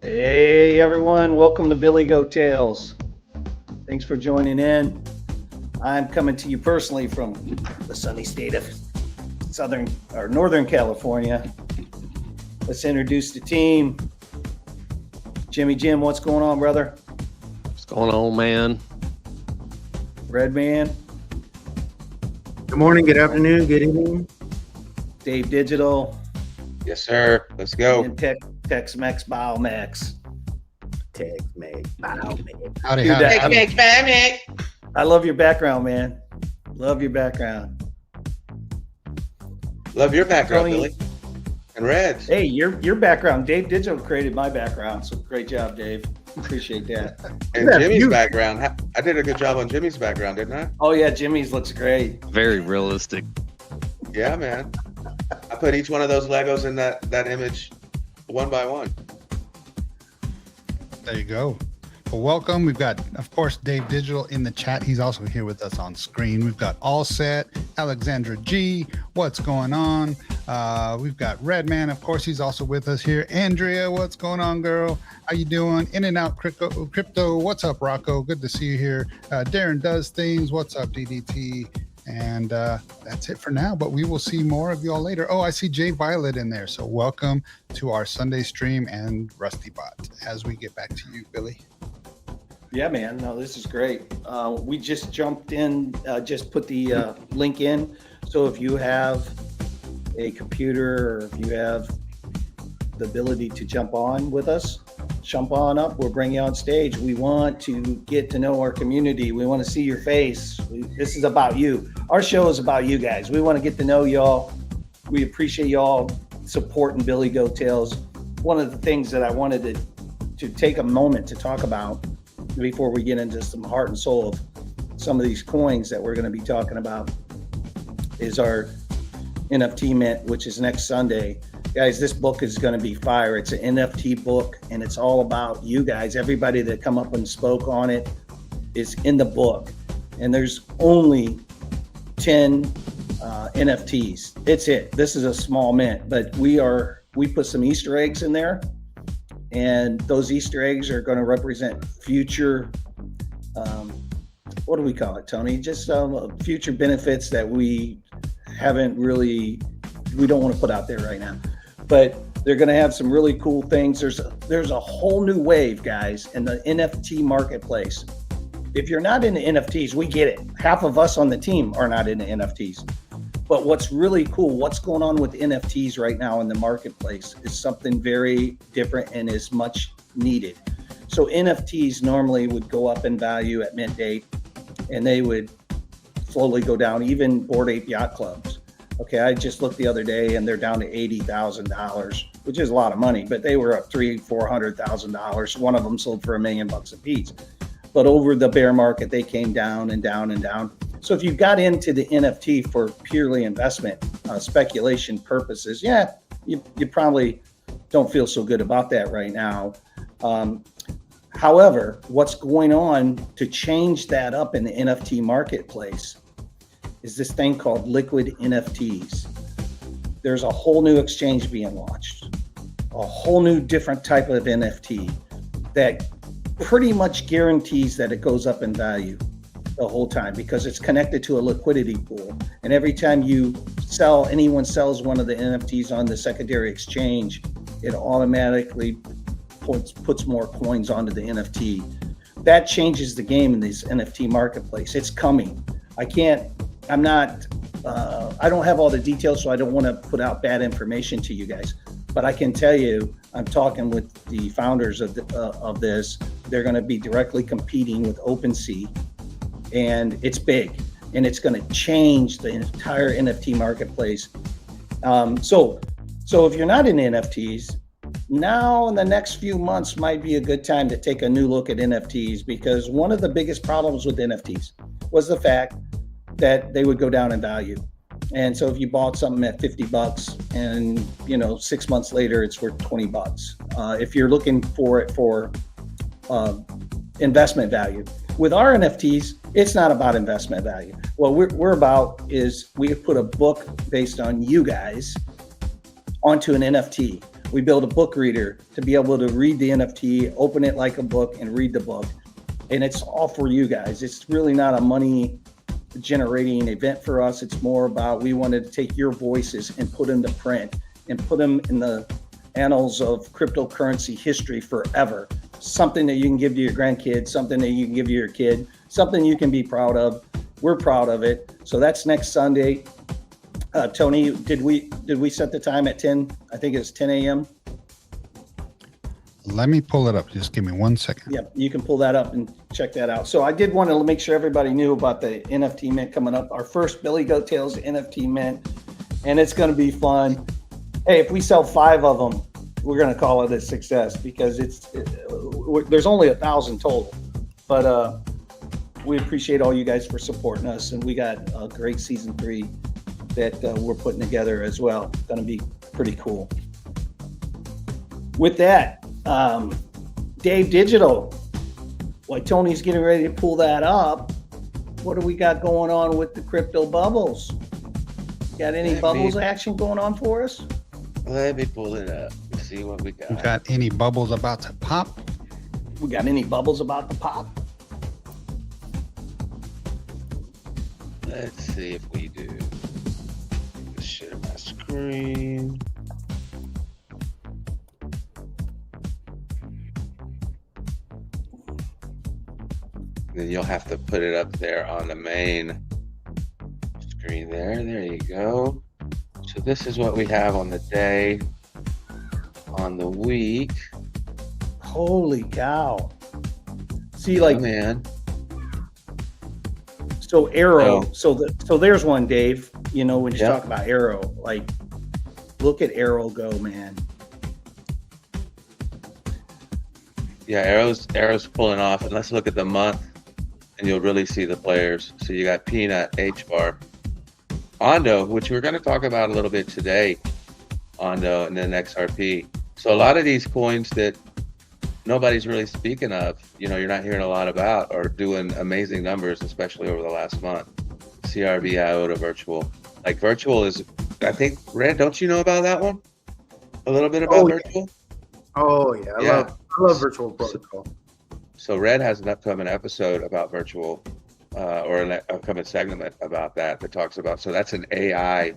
Hey everyone, welcome to Billy Goat Tales. Thanks for joining in. I'm coming to you personally from the sunny state of Northern California. Let's introduce the team. Jim, what's going on, brother? What's going on, man? Red Man. Good morning, good afternoon, good evening. Dave Digital. Yes, sir. Let's go. And Tex-Mex Biomex. Tex-Mex Biomex. Howdy, Dude, howdy. I love your background, man. Love your background. Love your background, Tony. Billy. And Reds. Hey, your background. Dave Digital created my background, so great job, Dave. Appreciate that. And Jimmy's background. I did a good job on Jimmy's background, didn't I? Oh yeah, Jimmy's looks great. Very realistic. Yeah, man. I put each one of those Legos in that image one by one. There you go. Well, welcome. We've got, of course, Dave Digital in the chat. He's also here with us on screen. We've got All Set, Alexandra G. What's going on? We've got Redman, of course. He's also with us here. Andrea, what's going on, girl? How you doing? In and Out Crypto. What's up, Rocco? Good to see you here. Darren Does Things. What's up, DDT? And that's it for now, but we will see more of y'all later. Oh, I see Jay Violet in there. So welcome to our Sunday stream and Rusty Bot as we get back to you, Billy. Yeah, man. No, this is great. We just jumped in, just put the link in. So if you have a computer or if you have the ability to jump on with us, jump on up. We'll bring you on stage. We want to get to know our community. We want to see your face. This is about you. Our show is about you guys. We want to get to know y'all. We appreciate y'all supporting Billy Goat Tales. One of the things that I wanted to take a moment to talk about before we get into some heart and soul of some of these coins that we're going to be talking about is our NFT mint, which is next Sunday. Guys, this book is going to be fire. It's an NFT book, and it's all about you guys. Everybody that come up and spoke on it is in the book, and there's only 10 NFTs. It's it. This is a small mint, but we put some Easter eggs in there, and those Easter eggs are going to represent future, what do we call it, Tony? Just future benefits that we don't want to put out there right now. But they're going to have some really cool things. There's a whole new wave, guys, in the NFT marketplace. If you're not into NFTs, we get it. Half of us on the team are not into NFTs. But what's really cool, what's going on with NFTs right now in the marketplace is something very different and is much needed. So NFTs normally would go up in value at mint date, and they would slowly go down, even Bored Ape Yacht Clubs. Okay, I just looked the other day and they're down to $80,000, which is a lot of money, but they were up $400,000. One of them sold for $1 million a piece. But over the bear market, they came down and down and down. So if you got into the NFT for purely investment, speculation purposes, yeah, you probably don't feel so good about that right now. However, what's going on to change that up in the NFT marketplace is this thing called liquid NFTs. There's a whole new exchange being launched, a whole new different type of NFT that pretty much guarantees that it goes up in value the whole time because it's connected to a liquidity pool. And every time anyone sells one of the NFTs on the secondary exchange, it automatically puts more coins onto the NFT. That changes the game in this NFT marketplace. It's coming. I don't have all the details, so I don't want to put out bad information to you guys. But I can tell you, I'm talking with the founders of this. They're going to be directly competing with OpenSea, and it's big, and it's going to change the entire NFT marketplace. So if you're not in NFTs, now in the next few months might be a good time to take a new look at NFTs, because one of the biggest problems with NFTs was the fact that they would go down in value. And so if you bought something at $50 and 6 months later it's worth $20. If you're looking for it for investment value. With our NFTs, it's not about investment value. What we're about is we put a book based on you guys onto an NFT. We built a book reader to be able to read the NFT, open it like a book, and read the book. And it's all for you guys. It's really not a money generating event for us. It's more about, we wanted to take your voices and put them to print and put them in the annals of cryptocurrency history forever. Something that you can give to your grandkids, something that you can give to your kid, something you can be proud of. We're proud of it. So that's next Sunday. Tony, did we set the time at 10? I think it's 10 a.m. Let me pull it up. Just give me 1 second. Yep, you can pull that up and check that out. So I did want to make sure everybody knew about the NFT mint coming up. Our first Billy Goat Tales NFT mint, and it's going to be fun. Hey, if we sell 5 of them, we're going to call it a success, because there's only 1,000 total. But we appreciate all you guys for supporting us, and we got a great season 3 that we're putting together as well. Going to be pretty cool. With that, Dave Digital, while Tony's getting ready to pull that up, what do we got going on with the crypto bubbles? Got any bubbles action going on for us? Let me pull it up and see what we got. We got any bubbles about to pop? We got any bubbles about to pop? Let's see if we do. Share my screen. Then you'll have to put it up there on the main screen there. There you go. So this is what we have on the day, on the week. Holy cow. See, like, Oh, man. so Arrow, Oh. so there's one, Dave, you know, when you Yeah. talk about Arrow, like, look at Arrow go, man. Yeah, Arrow's pulling off. And let's look at the month, and you'll really see the players. So you got Peanut, H-Bar, ONDO, which we're going to talk about a little bit today, ONDO, and then XRP. So a lot of these coins that nobody's really speaking of, you know, you're not hearing a lot about, are doing amazing numbers, especially over the last month. CRB, IOTA, Virtual. Like Virtual is, I think, Red, don't you know about that one? A little bit about Virtual? Oh yeah, I love virtual protocol. So Red has an upcoming episode about Virtual, or an upcoming segment about that talks about, so that's an AI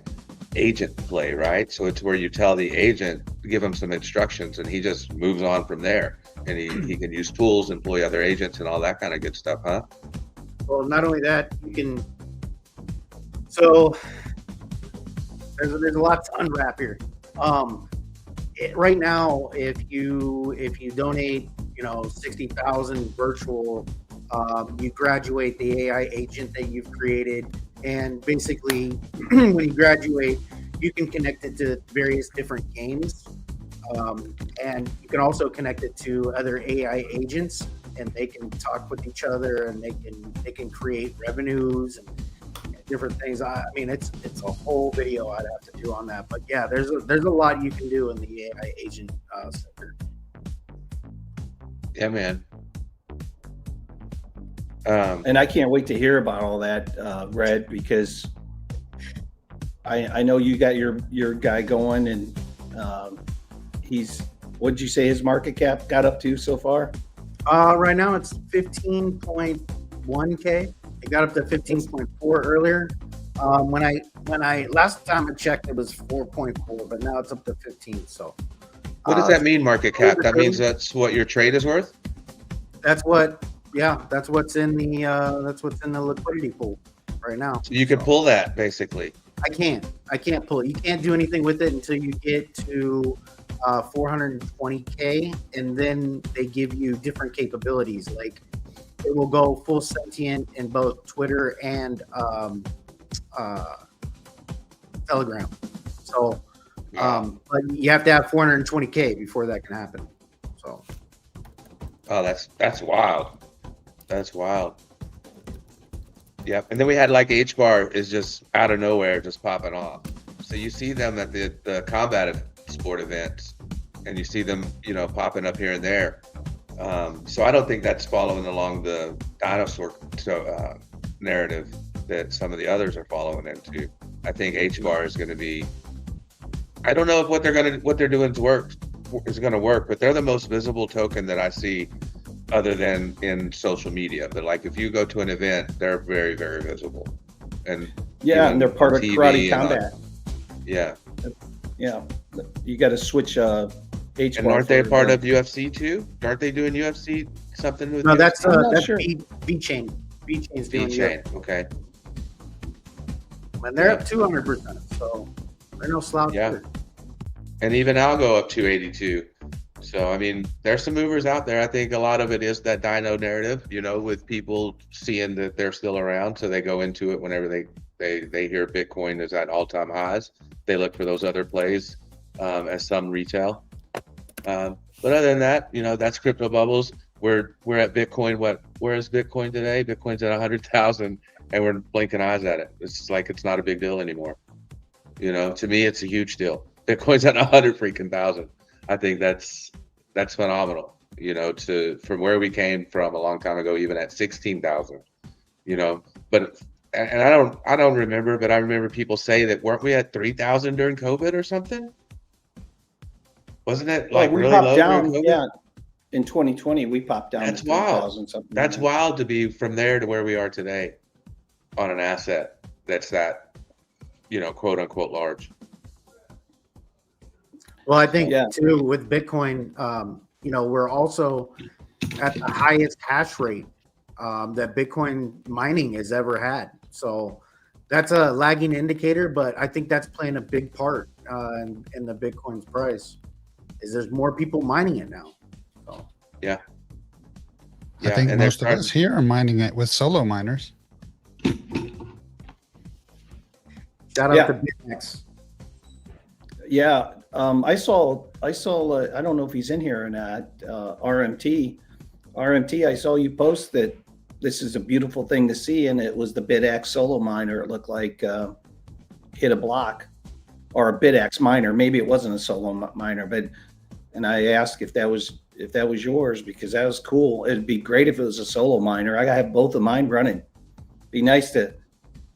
agent play, right? So it's where you tell the agent, give him some instructions, and he just moves on from there. And he can use tools, employ other agents, and all that kind of good stuff, huh? Well, not only that, you can. So there's a lot to unwrap here. Right now, if you donate, 60,000 virtual, you graduate the AI agent that you've created, and basically, when you graduate, you can connect it to various different games, and you can also connect it to other AI agents, and they can talk with each other, and they can create revenues and different things. I mean, it's a whole video I'd have to do on that, but yeah, there's a lot you can do in the AI agent sector. Yeah, man. And I can't wait to hear about all that, Red, because I know you got your guy going, and what did you say his market cap got up to so far? Right now it's 15.1K. It got up to 15.4 earlier. When I last time I checked, it was 4.4, but now it's up to 15. So What does that mean, market cap? That means that's what your trade is worth? that's what's in the liquidity pool right now. So you can pull that, basically. I can't pull it. You can't do anything with it until you get to 420K, and then they give you different capabilities. Like it will go full sentient in both Twitter and Telegram. So, but you have to have 420K before that can happen. So, Oh, that's wild. That's wild. Yep. And then we had like H-Bar is just out of nowhere, just popping off. So you see them at the combat sport events, and you see them, popping up here and there. So I don't think that's following along the dinosaur narrative that some of the others are following into. I think H-Bar is going to be. I don't know if what they're doing works. is going to work, but they're the most visible token that I see other than in social media. But like if you go to an event, they're very, very visible. And Yeah, and they're part of TV Karate and Combat. yeah. Yeah, you got to switch H And bar aren't they for, part of UFC too? Aren't they doing UFC something with No, UFC? that's I'm not that's sure. B chain. B chain's doing chain. it, Okay. and they're up 200%. So they're no slouch. Yeah. Either. And even I'll go up 282. So, I mean, there's some movers out there. I think a lot of it is that dino narrative, you know, with people seeing that they're still around. So they go into it whenever they hear Bitcoin is at all-time highs. They look for those other plays as some retail. But other than that, you know, that's crypto bubbles. We're at Bitcoin. Where is Bitcoin today? Bitcoin's at 100,000 and we're blinking eyes at it. It's like it's not a big deal anymore. You know, to me, it's a huge deal. Bitcoin's at 100,000. I think that's phenomenal. You know, from where we came from a long time ago, even at 16,000. You know, but and I don't remember, but I remember people say that weren't we at 3,000 during COVID or something? Wasn't it like we really popped low down, during COVID? yeah. In 2020, we popped down That's to wild. 3,000 something. That's wild to be from there to where we are today on an asset that's that, you know, quote unquote large. Well, I think Yeah. too with Bitcoin, you know, we're also at the highest hash rate that Bitcoin mining has ever had. So that's a lagging indicator, but I think that's playing a big part in the Bitcoin's price. Is there's more people mining it now? So Yeah. I think and they're most of us here are mining it with solo miners. shout out Yeah. to BitMEX. Yeah, I saw. I don't know if he's in here or not. RMT, I saw you post that this is a beautiful thing to see, and it was the BitX solo miner. It looked like hit a block, or a BitX miner. Maybe it wasn't a solo miner, but and I asked if that was yours because that was cool. It'd be great if it was a solo miner. I have both of mine running. Be nice to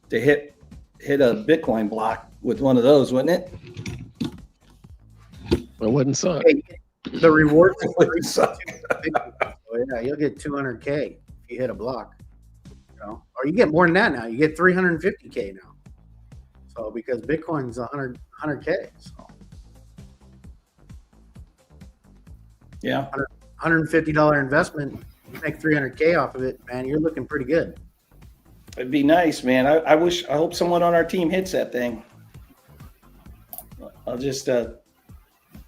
hit a Bitcoin block with one of those, wouldn't it? It wouldn't suck. Hey, the rewards is Wouldn't suck. so yeah, you'll get 200K if you hit a block. You know, or you get more than that now. You get 350K now. So because Bitcoin's 100K, so Yeah. $150 investment, you make 300K off of it, man. You're looking pretty good. It'd be nice, man. I hope someone on our team hits that thing. I'll just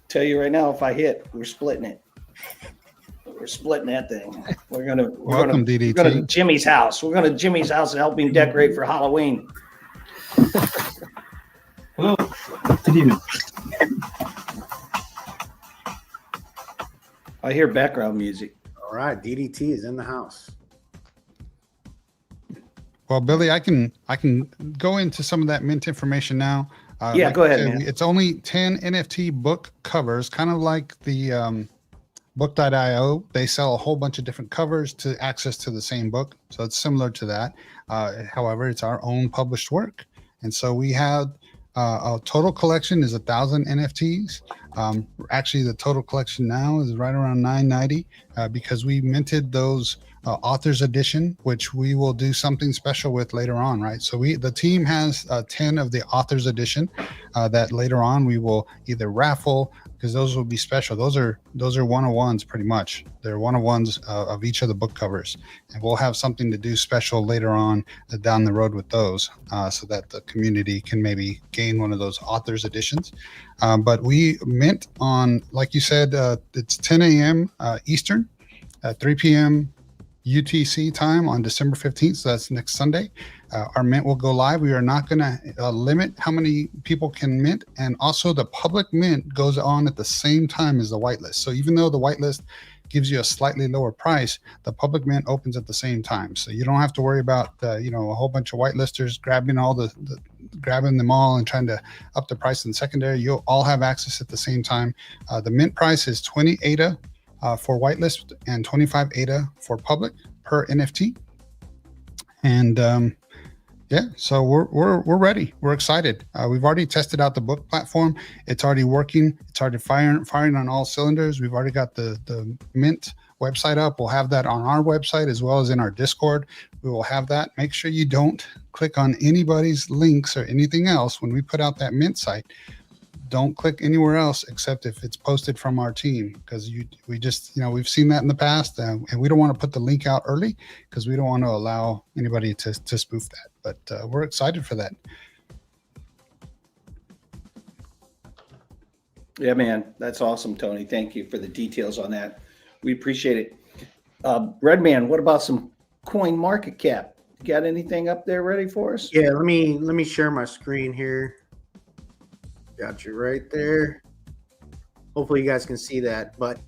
tell you right now, if I hit, we're splitting it. We're splitting that thing. Welcome, We're DDT. going to Jimmy's house. We're going to Jimmy's house and help him decorate for Halloween. Hello. Good evening. I hear background music. All right, DDT is in the house. Well, Billy, I can go into some of that mint information now. Yeah, go I ahead, said, man. It's only 10 NFT book covers, kind of like the book.io. They sell a whole bunch of different covers to access to the same book. So it's similar to that. However, it's our own published work. And so we have a total collection is 1,000 NFTs. Actually, the total collection now is right around 990 because we minted those author's edition, which we will do something special with later on, right? So the team has 10 of the author's edition that later on we will either raffle, because those will be special. Those are one-of-ones pretty much. They're one-of-ones of each of the book covers, and we'll have something to do special later on down the road with those, so that the community can maybe gain one of those author's editions. But we mint on, like you said, it's 10 a.m. Eastern, 3 p.m. UTC time on December 15th. So that's next Sunday. Our mint will go live. We are not going to limit how many people can mint. And also the public mint goes on at the same time as the whitelist. So even though the whitelist gives you a slightly lower price, the public mint opens at the same time. So you don't have to worry about, a whole bunch of whitelisters grabbing grabbing them all and trying to up the price in secondary. You'll all have access at the same time. The mint price is 20 ADA for whitelist and 25 ADA for public per NFT. And Yeah, so we're ready. We're excited. We've already tested out the book platform. It's already working. It's already firing on all cylinders. We've already got the Mint website up. We'll have that on our website as well as in our Discord. We will have that. Make sure you don't click on anybody's links or anything else when we put out that Mint site. Don't click anywhere else except if it's posted from our team, because we just, we've seen that in the past, and we don't want to put the link out early because we don't want to allow anybody to spoof that. But we're excited for that. Yeah, man, that's awesome, Tony. Thank you for the details on that. We appreciate it. Redman, what about some coin market cap? You got anything up there ready for us? Yeah, let me share my screen here. Got you right there. Hopefully you guys can see that. But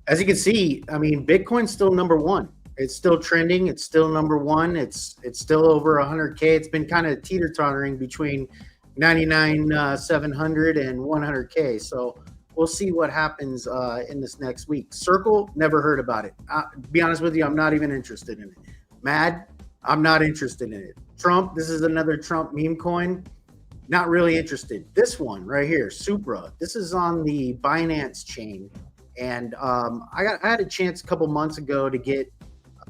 as you can see, I mean, Bitcoin's still number one. It's still trending. It's still number one. It's still over 100K. It's been kind of teeter-tottering between 99,700 and 100K. So we'll see what happens in this next week. Circle, never heard about it. To be honest with you, I'm not even interested in it. Mad, I'm not interested in it. Trump, this is another Trump meme coin. Not really interested. This one right here, Supra. This is on the Binance chain, and I had a chance a couple months ago to get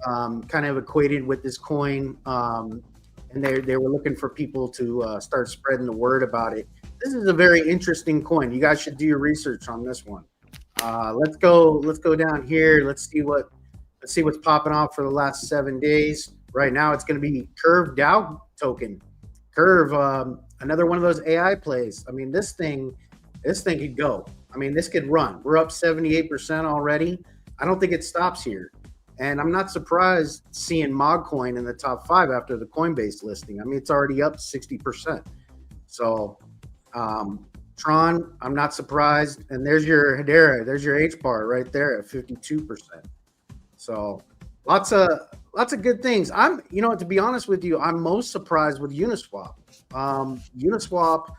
kind of acquainted with this coin, and they were looking for people to start spreading the word about it. This is a very interesting coin. You guys should do your research on this one. Let's go down here. Let's see what's popping off for the last 7 days. Right now, it's going to be Curve DAO token. Curve. Another one of those AI plays. I mean, this thing could go. I mean, this could run. We're up 78% already. I don't think it stops here. And I'm not surprised seeing MogCoin in the top 5 after the Coinbase listing. I mean, it's already up 60%. So Tron, I'm not surprised. And there's your Hedera. There's your H bar right there at 52%. So lots of good things. To be honest with you, I'm most surprised with Uniswap. Uniswap,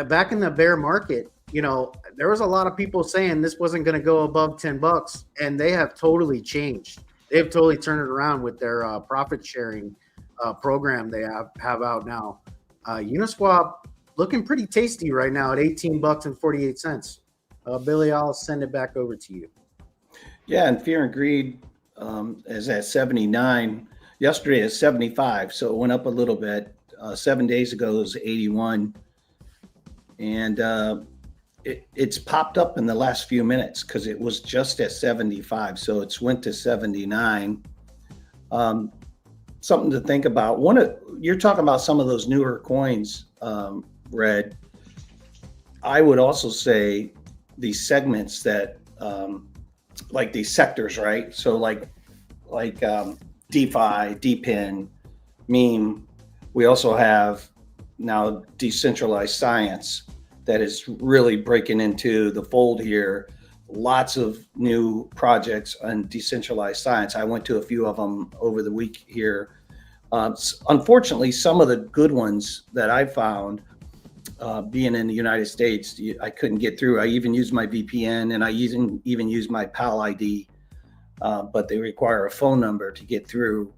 back in the bear market, there was a lot of people saying this wasn't going to go above $10, and they have totally changed. They have totally turned it around with their profit sharing program they have out now. Uniswap looking pretty tasty right now at $18.48. Billy, I'll send it back over to you. Yeah, and Fear and Greed is at 79. Yesterday is 75, so it went up a little bit. 7 days ago it was 81, and it's popped up in the last few minutes because it was just at 75, so it's went to 79. Something to think about. You're talking about some of those newer coins, Red. I would also say these segments that like these sectors, right? So like DeFi, DePIN, meme. We also have now decentralized science that is really breaking into the fold here. Lots of new projects on decentralized science. I went to a few of them over the week here. Unfortunately, some of the good ones that I found, being in the United States, I couldn't get through. I even used my VPN, and I even used my PAL ID, but they require a phone number to get through,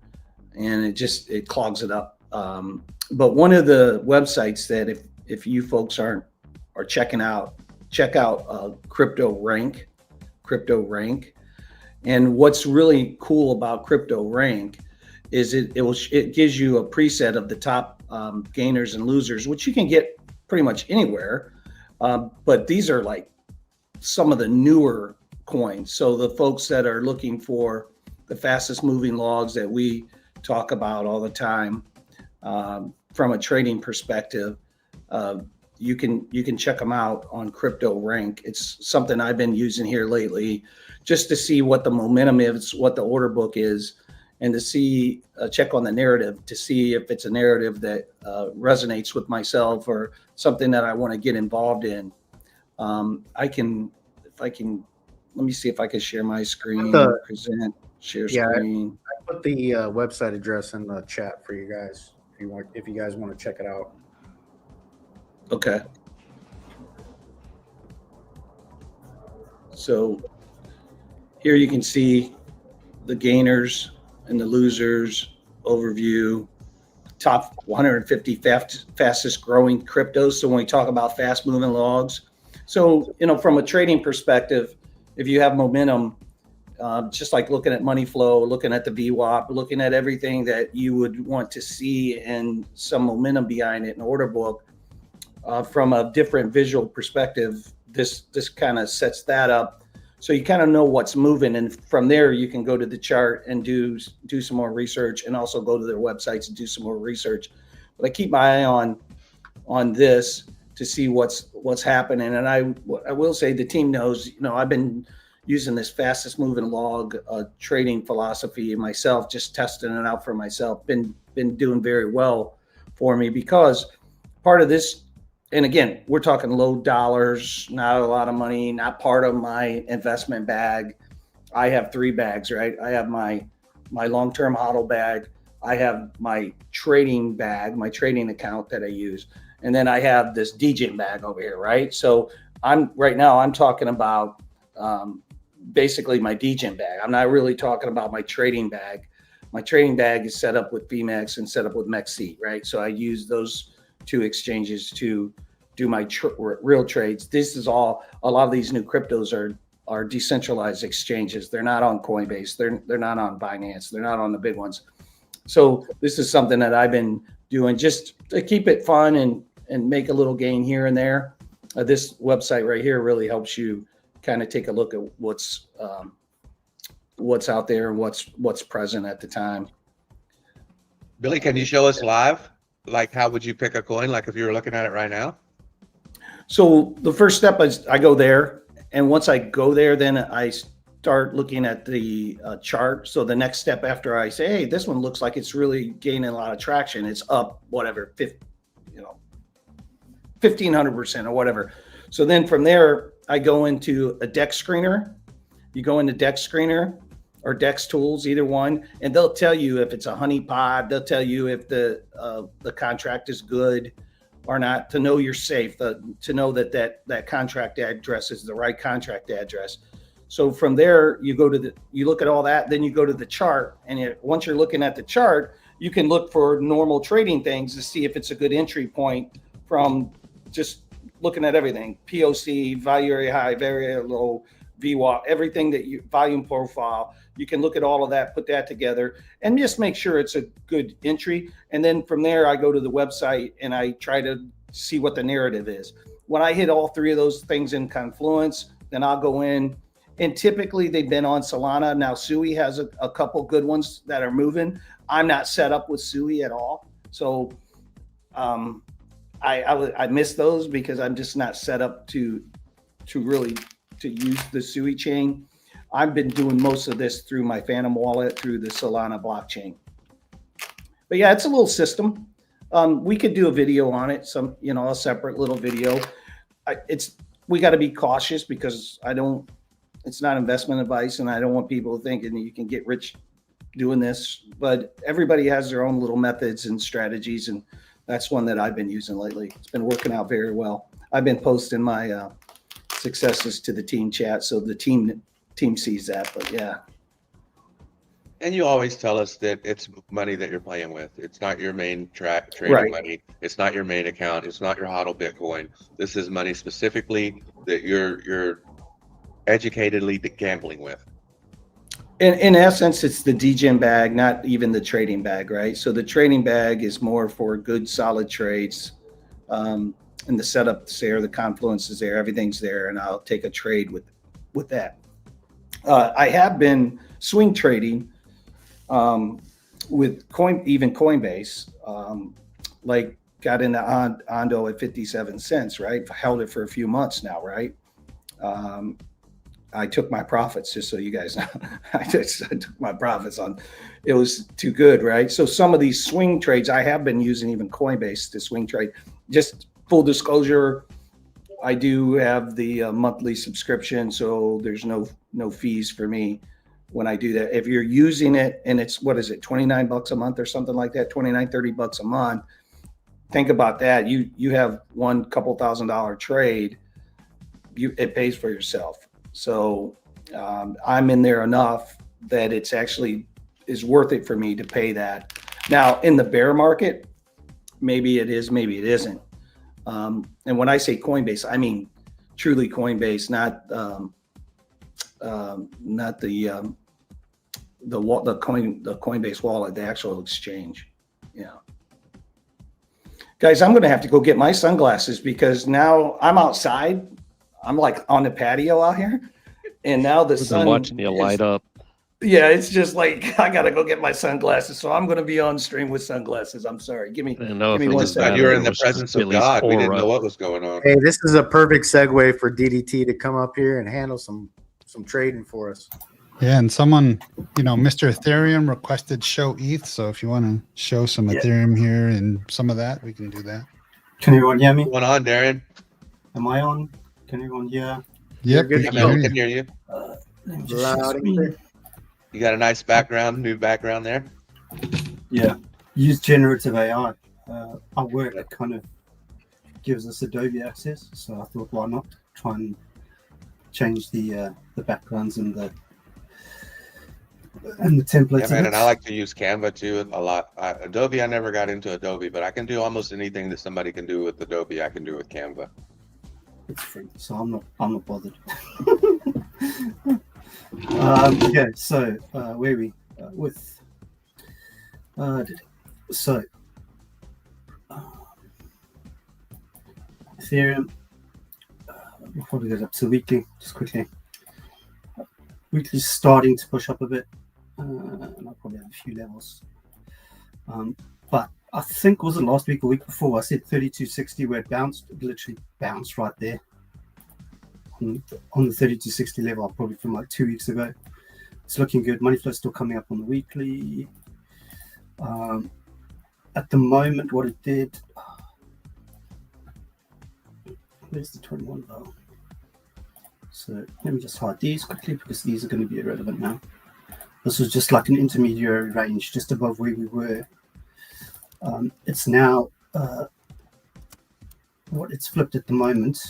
and it clogs it up. But one of the websites that if you folks are checking out, check out Crypto Rank. And what's really cool about Crypto Rank is it gives you a preset of the top gainers and losers, which you can get pretty much anywhere. But these are like some of the newer coins. So the folks that are looking for the fastest moving logs that we talk about all the time, from a trading perspective, you can check them out on Crypto Rank. It's something I've been using here lately, just to see what the momentum is, what the order book is, and to see check on the narrative to see if it's a narrative that resonates with myself or something that I want to get involved in. Let me see if I can share my screen. Share screen. I put the website address in the chat for you guys if you guys want to check it out. Okay. So here you can see the gainers and the losers overview. top 150 fastest growing cryptos. So when we talk about fast moving logs, so, from a trading perspective, if you have momentum, just like looking at money flow, looking at the VWAP, looking at everything that you would want to see and some momentum behind it in order book, from a different visual perspective, this kind of sets that up. So you kind of know what's moving. And from there, you can go to the chart and do some more research, and also go to their websites and do some more research. But I keep my eye on this to see what's happening. And I will say the team knows, I've been using this fastest moving log trading philosophy myself, just testing it out for myself. Been doing very well for me, because part of this, and again, we're talking low dollars, not a lot of money, not part of my investment bag. I have 3 bags, right? I have my long-term HODL bag. I have my trading bag, my trading account that I use. And then I have this DGen bag over here, right? So right now I'm talking about basically my DGen bag. I'm not really talking about my trading bag. My trading bag is set up with VMEX and set up with MEXC, right? So I use those 2 exchanges to do my real trades. This is all, a lot of these new cryptos are decentralized exchanges. They're not on Coinbase. They're not on Binance. They're not on the big ones. So this is something that I've been doing just to keep it fun and make a little gain here and there. This website right here really helps you kind of take a look at what's out there and what's present at the time. Billy, can you show us live? Like, how would you pick a coin? Like if you were looking at it right now? So the first step is I go there. And once I go there, then I start looking at the chart. So the next step after I say, hey, this one looks like it's really gaining a lot of traction. It's up, whatever, 1,500% or whatever. So then from there, I go into a DEX screener. You go into DEX screener or DEX tools, either one, and they'll tell you if it's a honeypot. They'll tell you if the contract is good or not, to know you're safe, to know that contract address is the right contract address. So from there, you look at all that, then you go to the chart, and once you're looking at the chart, you can look for normal trading things to see if it's a good entry point from just looking at everything: POC, value area high, very low, VWAP, everything that volume profile. You can look at all of that, put that together, and just make sure it's a good entry. And then from there, I go to the website and I try to see what the narrative is. When I hit all 3 of those things in confluence, then I'll go in. And typically they've been on Solana. Now Sui has a couple good ones that are moving. I'm not set up with Sui at all. So I miss those because I'm just not set up to use the Sui chain. I've been doing most of this through my Phantom wallet, through the Solana blockchain. But yeah, it's a little system. We could do a video on it, a separate little video. We got to be cautious because it's not investment advice, and I don't want people thinking you can get rich doing this. But everybody has their own little methods and strategies, and that's one that I've been using lately. It's been working out very well. I've been posting my successes to the team chat, so the team sees that. But yeah. And you always tell us that it's money that you're playing with. It's not your main trading Right. money. It's not your main account. It's not your HODL Bitcoin. This is money specifically that you're educatedly gambling with. In essence, it's the DGen bag, not even the trading bag, right? So the trading bag is more for good, solid trades. And the setup's there, the confluence is there, everything's there, and I'll take a trade with that. I have been swing trading with Coinbase, like got into ONDO at 57 cents, right? Held it for a few months now, right? I took my profits, just so you guys know. I took my profits on, it was too good, right? So some of these swing trades, I have been using even Coinbase to swing trade. Just full disclosure, I do have the monthly subscription, so there's no fees for me when I do that. If you're using it and it's, what is it, 29 bucks a month or something like that, 29, 30 bucks a month. Think about that. You have one couple $1,000 trade, it pays for yourself. So I'm in there enough that it's actually is worth it for me to pay that. Now in the bear market, maybe it is, maybe it isn't. And when I say Coinbase, I mean truly Coinbase, not the Coinbase wallet, the actual exchange. Yeah. Guys, I'm going to have to go get my sunglasses because now I'm outside. I'm like on the patio out here, and now the I've been sun watching you is- light up. Yeah, it's just like I got to go get my sunglasses, so I'm going to be on stream with sunglasses. I'm sorry. Give me. I didn't know Give if me it one was second. that You or were it in the was presence of Billy's God. We didn't aura. know what was going on. Hey, this is a perfect segue for DDT to come up here and handle some trading for us. Yeah, and someone, Mr. Ethereum requested show ETH. So if you want to show some Yeah. Ethereum here and some of that, we can do that. Can everyone hear me? What's going on, Darren? Am I on? Can everyone hear? Yep, good we to can Yeah, man, hear we you. can hear you. Let me just Loud share and screen. clear. You got a nice background, new background there. Yeah. Use generative AI. Our work kind of gives us Adobe access, so I thought, why not try and change the backgrounds and the templates. Yeah, of man, it. and I like to use Canva too a lot. Adobe, I never got into Adobe, but I can do almost anything that somebody can do with Adobe. I can do with Canva. It's free, so I'm not bothered. Okay, so where are we with so Ethereum. We'll probably go up to weekly just quickly. Weekly's starting to push up a bit, and I'll probably have a few levels. But I think, was it last week or week before, I said 3260 where it bounced. It literally bounced right there on the 3260 level, probably from like 2 weeks ago. It's looking good. Money flow still coming up on the weekly. At the moment, what it did, where's the 21 bar? So let me just hide these quickly because these are going to be irrelevant now. This was just like an intermediary range just above where we were. It's now what it's flipped at the moment.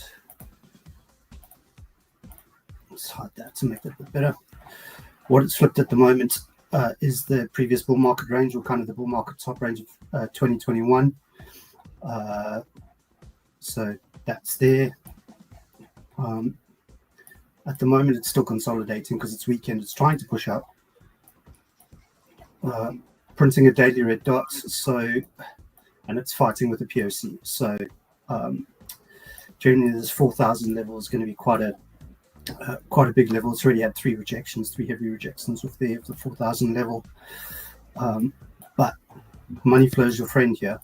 Let's hide that to make it a bit better. What it's flipped at the moment is the previous bull market range, or kind of the bull market top range of 2021. So that's there. At the moment, it's still consolidating because it's weekend. It's trying to push up. Printing a daily red dot, and it's fighting with the POC. So generally, this 4,000 level is going to be quite a big level. It's already had three heavy rejections with the 4,000 level. But money flow is your friend here.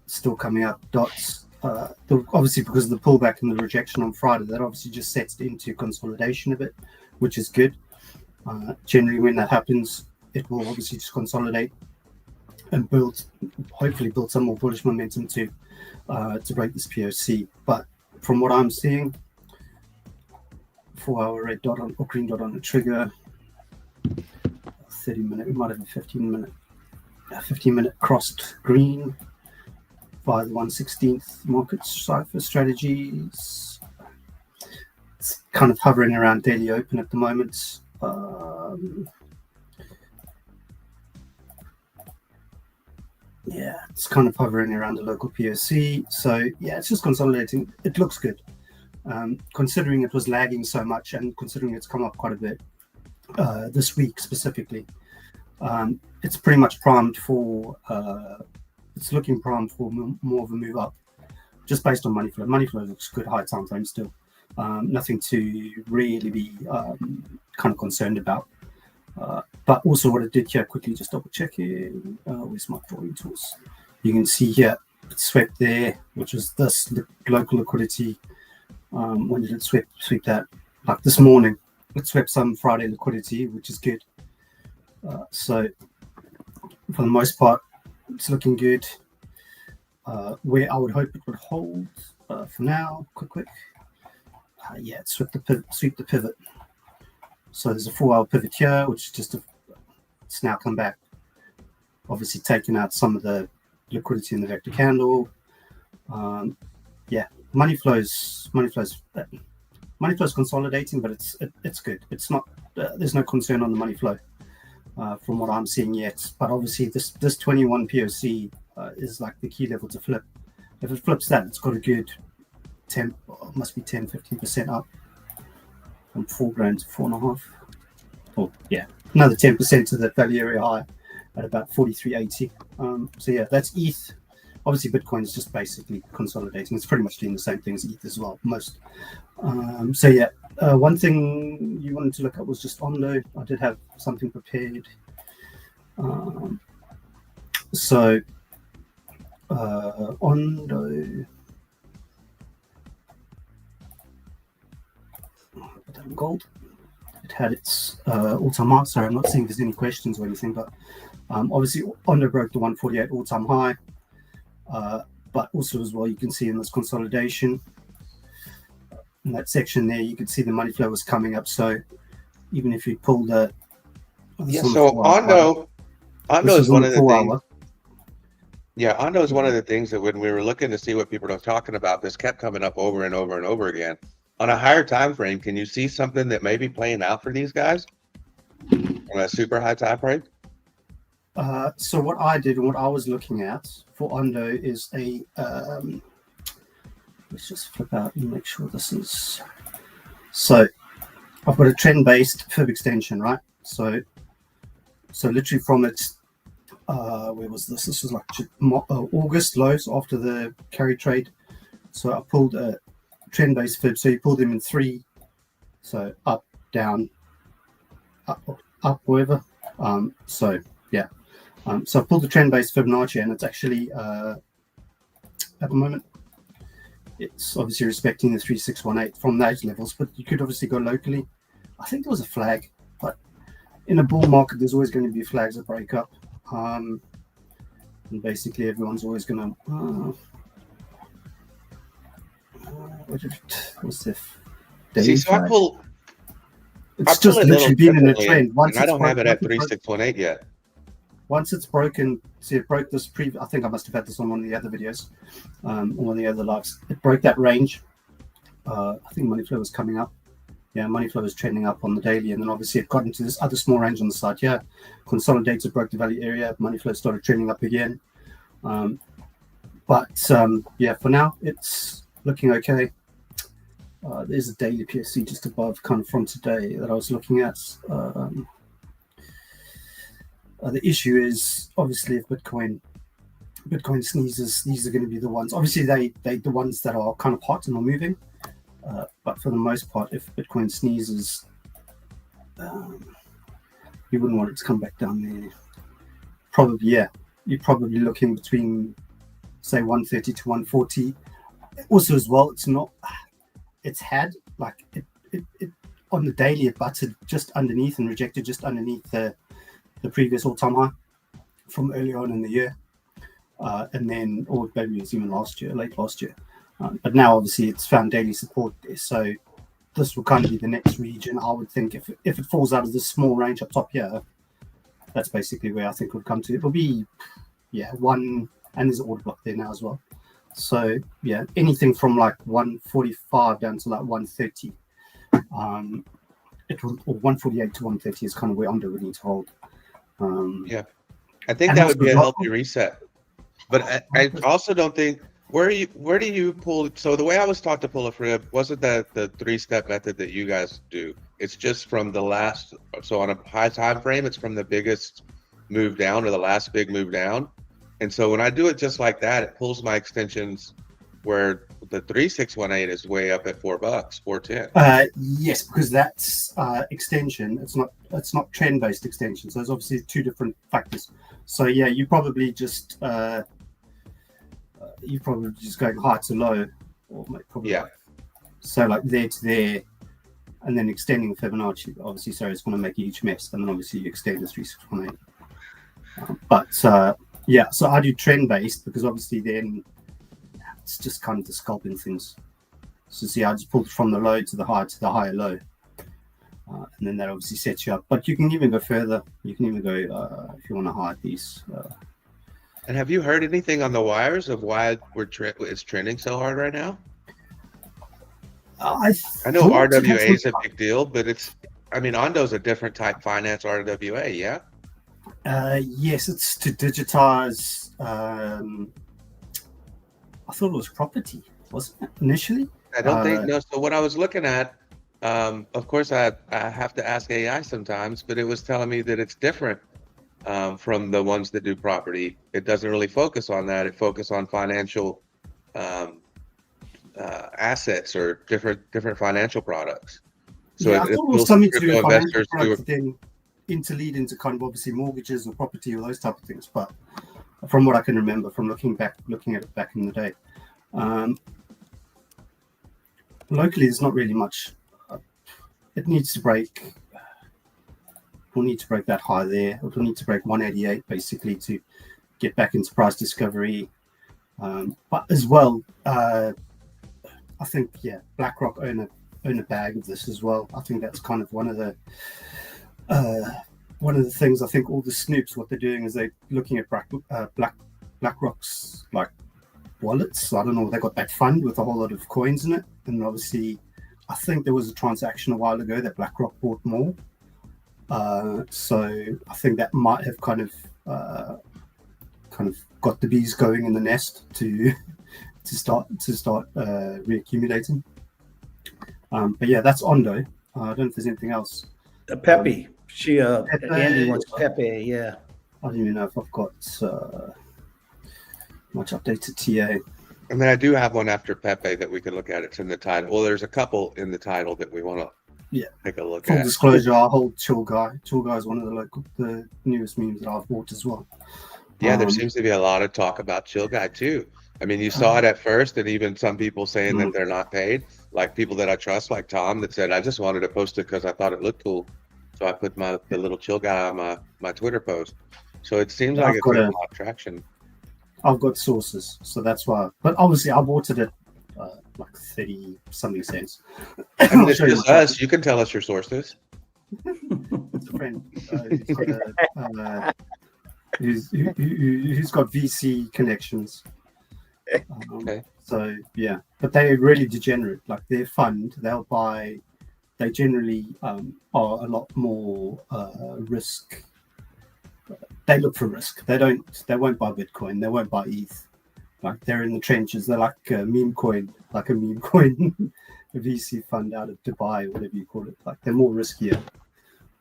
Still coming up dots. Obviously, because of the pullback and the rejection on Friday, that obviously just sets it into consolidation a bit, which is good. Generally, when that happens, it will obviously just consolidate and hopefully build some more bullish momentum to break this POC. But from what I'm seeing, 4-hour red dot or green dot on the trigger, 30-minute, we might have a 15-minute crossed green via the 1/16th market cipher strategies. It's kind of hovering around daily open at the moment. Yeah, it's kind of hovering around the local POC. So yeah, it's just consolidating. It looks good. Considering it was lagging so much and considering it's come up quite a bit this week specifically, it's pretty much primed for, it's looking primed for more of a move up just based on money flow. Money flow looks good, high time frame still. Nothing to really be kind of concerned about. But also what it did here, quickly just double checking, where's my drawing tools? You can see here, it swept there, which is this local liquidity. When did it sweep that? Like this morning, it swept some Friday liquidity, which is good. So for the most part, it's looking good. Where I would hope it would hold for now, quick. Yeah, it sweep the pivot. So there's a 4-hour pivot here, which is just it's now come back. Obviously taking out some of the liquidity in the vector candle. Yeah, money flows consolidating, but it's good. It's not. There's no concern on the money flow. from what I'm seeing yet. But obviously, this 21 POC is like the key level to flip. If it flips that, it's got a good 10, must be 10-15% up from 4 grand to 4.5. Oh yeah, another 10% to the value area high at about 43.80. So yeah, that's ETH. Obviously, Bitcoin is just basically consolidating. It's pretty much doing the same thing as ETH as well, most. So yeah, one thing you wanted to look at was just ONDO. I did have something prepared. So ONDO. Gold. It had its all-time high. Sorry, I'm not seeing if there's any questions or anything, but obviously ONDO broke the 148 all-time high. But also as well, you can see in this consolidation, in that section there, you can see the money flow was coming up. So even if you pull the so ONDO is one of the things. Yeah, ONDO is one of the things that when we were looking to see what people are talking about, this kept coming up over and over and over again. On a higher time frame, can you see something that may be playing out for these guys on a super high time frame? So what I did and what I was looking at for ONDO is a let's just flip out and make sure this is. So I've got a trend-based fib extension, right? So literally from its where was this? This was like August lows after the carry trade. So I pulled a trend-based fib. So you pull them in 3, so up, down, up, whatever. So yeah. So I pulled the trend-based Fibonacci, and it's actually at the moment it's obviously respecting the 3618 from those levels, but you could obviously go locally. I think there was a flag, but in a bull market, there's always going to be flags that break up, and basically everyone's always going to. What's this? See, so I pull. It's just literally been in a trend. Once I don't have it at 3618 yet. Once it's broken, see, it broke this I think I must have had this on one of the other videos, on one of the other lives. It broke that range. I think money flow was coming up. Yeah, money flow was trending up on the daily, and then obviously it got into this other small range on the side. Yeah, consolidated, broke the value area. Money flow started trending up again. But yeah, for now it's looking okay. There's a daily PSC just above, kind of from today, that I was looking at. The issue is obviously if Bitcoin sneezes, these are going to be the ones. Obviously, they the ones that are kind of hot and are moving. But for the most part, if Bitcoin sneezes, you wouldn't want it to come back down there. Probably, yeah. You're probably looking between, say, 130 to 140. Also, as well, it's had like it on the daily, it butted just underneath and rejected just underneath the previous all-time high from earlier on in the year, and then, or maybe it was even late last year, but now obviously it's found daily support there. So this will kind of be the next region, I would think. If it falls out of this small range up top here, that's basically where I think it would come to. It'll be, yeah, one, and there's an order block there now as well. So yeah, anything from like 145 down to like 130, it will, or 148 to 130 is kind of where ONDO would need to hold. Yeah, I think that would be a healthy reset. But I also don't think where do you pull? So the way I was taught to pull a fib wasn't that the 3-step method that you guys do. It's just from the last. So on a high time frame, it's from the biggest move down or the last big move down. And so when I do it just like that, it pulls my extensions where the 3618 is way up at $4, 410. Yes, because that's extension. It's not trend-based extension. So there's obviously 2 different factors. So yeah, you probably just going high to low, or probably yeah. So like there to there, and then extending Fibonacci. Obviously, so it's going to make a huge mess. And then obviously you extend the 3618. But yeah, so I do trend-based because obviously then it's just kind of the scalping things. So see, I just pulled from the low to the higher low, and then that obviously sets you up. But you can even go further. You can even go if you want to hide these. And have you heard anything on the wires of why it's trending so hard right now? I know RWA is a big deal, but ONDO's a different type finance RWA, yeah? Yes, it's to digitize. I thought it was property, wasn't it initially? I don't think no. So what I was looking at, of course, I have to ask AI sometimes, but it was telling me that it's different from the ones that do property. It doesn't really focus on that. It focuses on financial assets or different financial products. So yeah, I it thought it was pulls something to do crypto with financial investors products, then interlead into kind of obviously mortgages or property or those type of things. But from what I can remember from looking at it back in the day, locally there's not really much. It needs to break. We'll need to break that high there. We'll need to break 188 basically to get back into price discovery. But as well, I think BlackRock own a bag of this as well. I think that's kind of one of the things. I think all the snoops, what they're doing is they're looking at BlackRock's like wallets. I don't know, they got that fund with a whole lot of coins in it, and obviously, I think there was a transaction a while ago that BlackRock bought more. So I think that might have kind of got the bees going in the nest to start reaccumulating. But yeah, that's ONDO. I don't know if there's anything else. Pepe. She Pepe. Andy wants Pepe. Yeah. I don't even know if I've got much updated TA. I mean, I do have one after Pepe that we could look at. It's in the title. Well, there's a couple in the title that we want to take a look Full at. disclosure, I hold CHILLGUY. CHILLGUY is one of the newest memes that I've bought as well. Yeah, there seems to be a lot of talk about CHILLGUY too. I mean, you saw it at first, and even some people saying that they're not paid, like people that I trust, like Tom, that said, I just wanted to post it because I thought it looked cool. So I put the little CHILLGUY on my Twitter post. So it seems like it's getting a lot of traction. I've got sources, so that's why. But obviously, I bought it at like 30-something cents. I mean, it's just us. You can tell us your sources. It's a friend who's got VC connections. Okay. So yeah, but they're really degenerate. Like their fund, they'll buy. They generally are a lot more risk. They look for risk. They won't buy Bitcoin. They won't buy ETH. Like they're in the trenches. They're like a meme coin, a VC fund out of Dubai, whatever you call it. Like they're more riskier,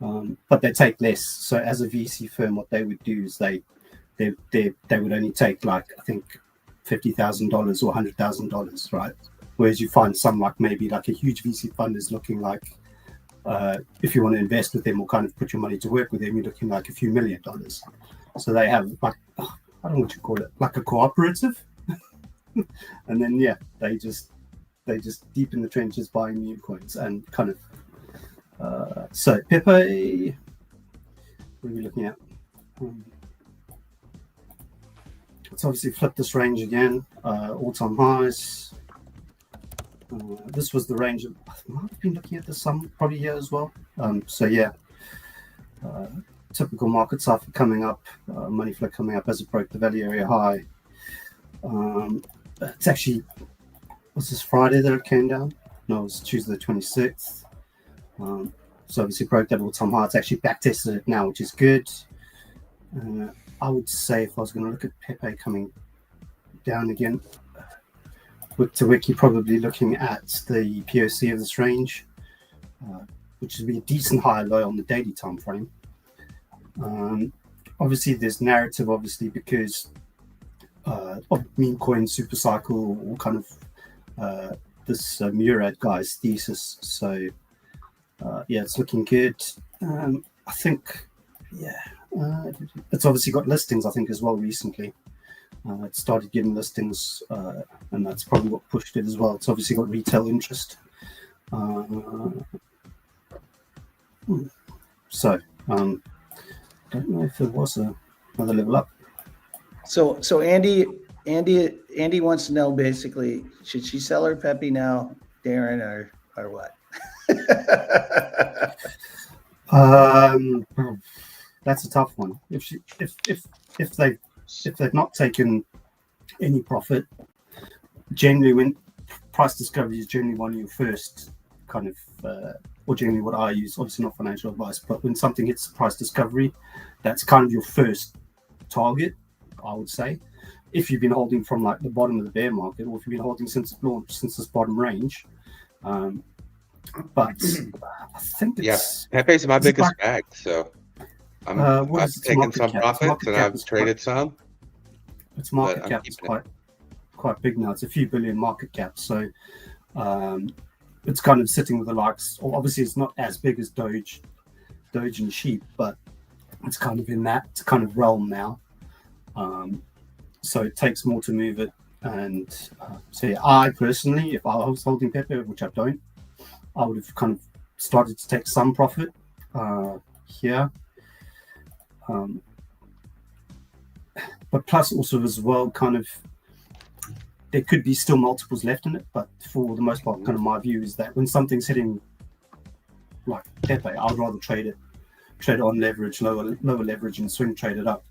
but they take less. So as a VC firm, what they would do is they would only take like I think $50,000 or $100,000, right? Whereas you find some like maybe like a huge VC fund is looking like if you want to invest with them or kind of put your money to work with them, you're looking like a few $1 million. So they have like I don't know what you call it, like a cooperative. And then they just deep in the trenches buying meme coins and kind of so Pepe, what are we looking at? Let's obviously flip this range again, all-time highs. This was the range of, I might have been looking at this some probably here as well. So yeah, typical market cipher coming up, money flow coming up as it broke the value area high. It's actually, was this Friday that it came down? No, it was Tuesday the 26th. So obviously broke that all-time high. It's actually back tested it now, which is good. I would say if I was going to look at Pepe coming down again, to Wiki, probably looking at the POC of this range, which would be a decent high low on the daily time frame. Obviously, there's narrative, because of meme coin super cycle or kind of this Murad guy's thesis. So it's looking good. I think, it's obviously got listings, I think, as well recently. It started getting listings, and that's probably what pushed it as well. It's obviously got retail interest. So, don't know if there was another level up. So Andy wants to know basically, should she sell her Pepe now, Darren, or what? That's a tough one. If they've not taken any profit, generally when price discovery is generally one of your first kind of or generally what I use, obviously not financial advice, but when something hits price discovery, that's kind of your first target, I would say. If you've been holding from like the bottom of the bear market, or if you've been holding since it launched, since this bottom range. But I think it's Pepe's my biggest bag, so I've taken some profits and I've traded some. Its market cap is quite big now. It's a few billion market cap, so it's kind of sitting with the likes. Or obviously, it's not as big as Doge and Sheep, but it's kind of in that kind of realm now. So it takes more to move it. And so yeah, I personally, if I was holding Pepe, which I don't, I would have kind of started to take some profit here. But plus also as well, kind of, there could be still multiples left in it, but for the most part, kind of my view is that when something's hitting like Pepe, I'd rather trade it on leverage, lower leverage, and swing trade it up,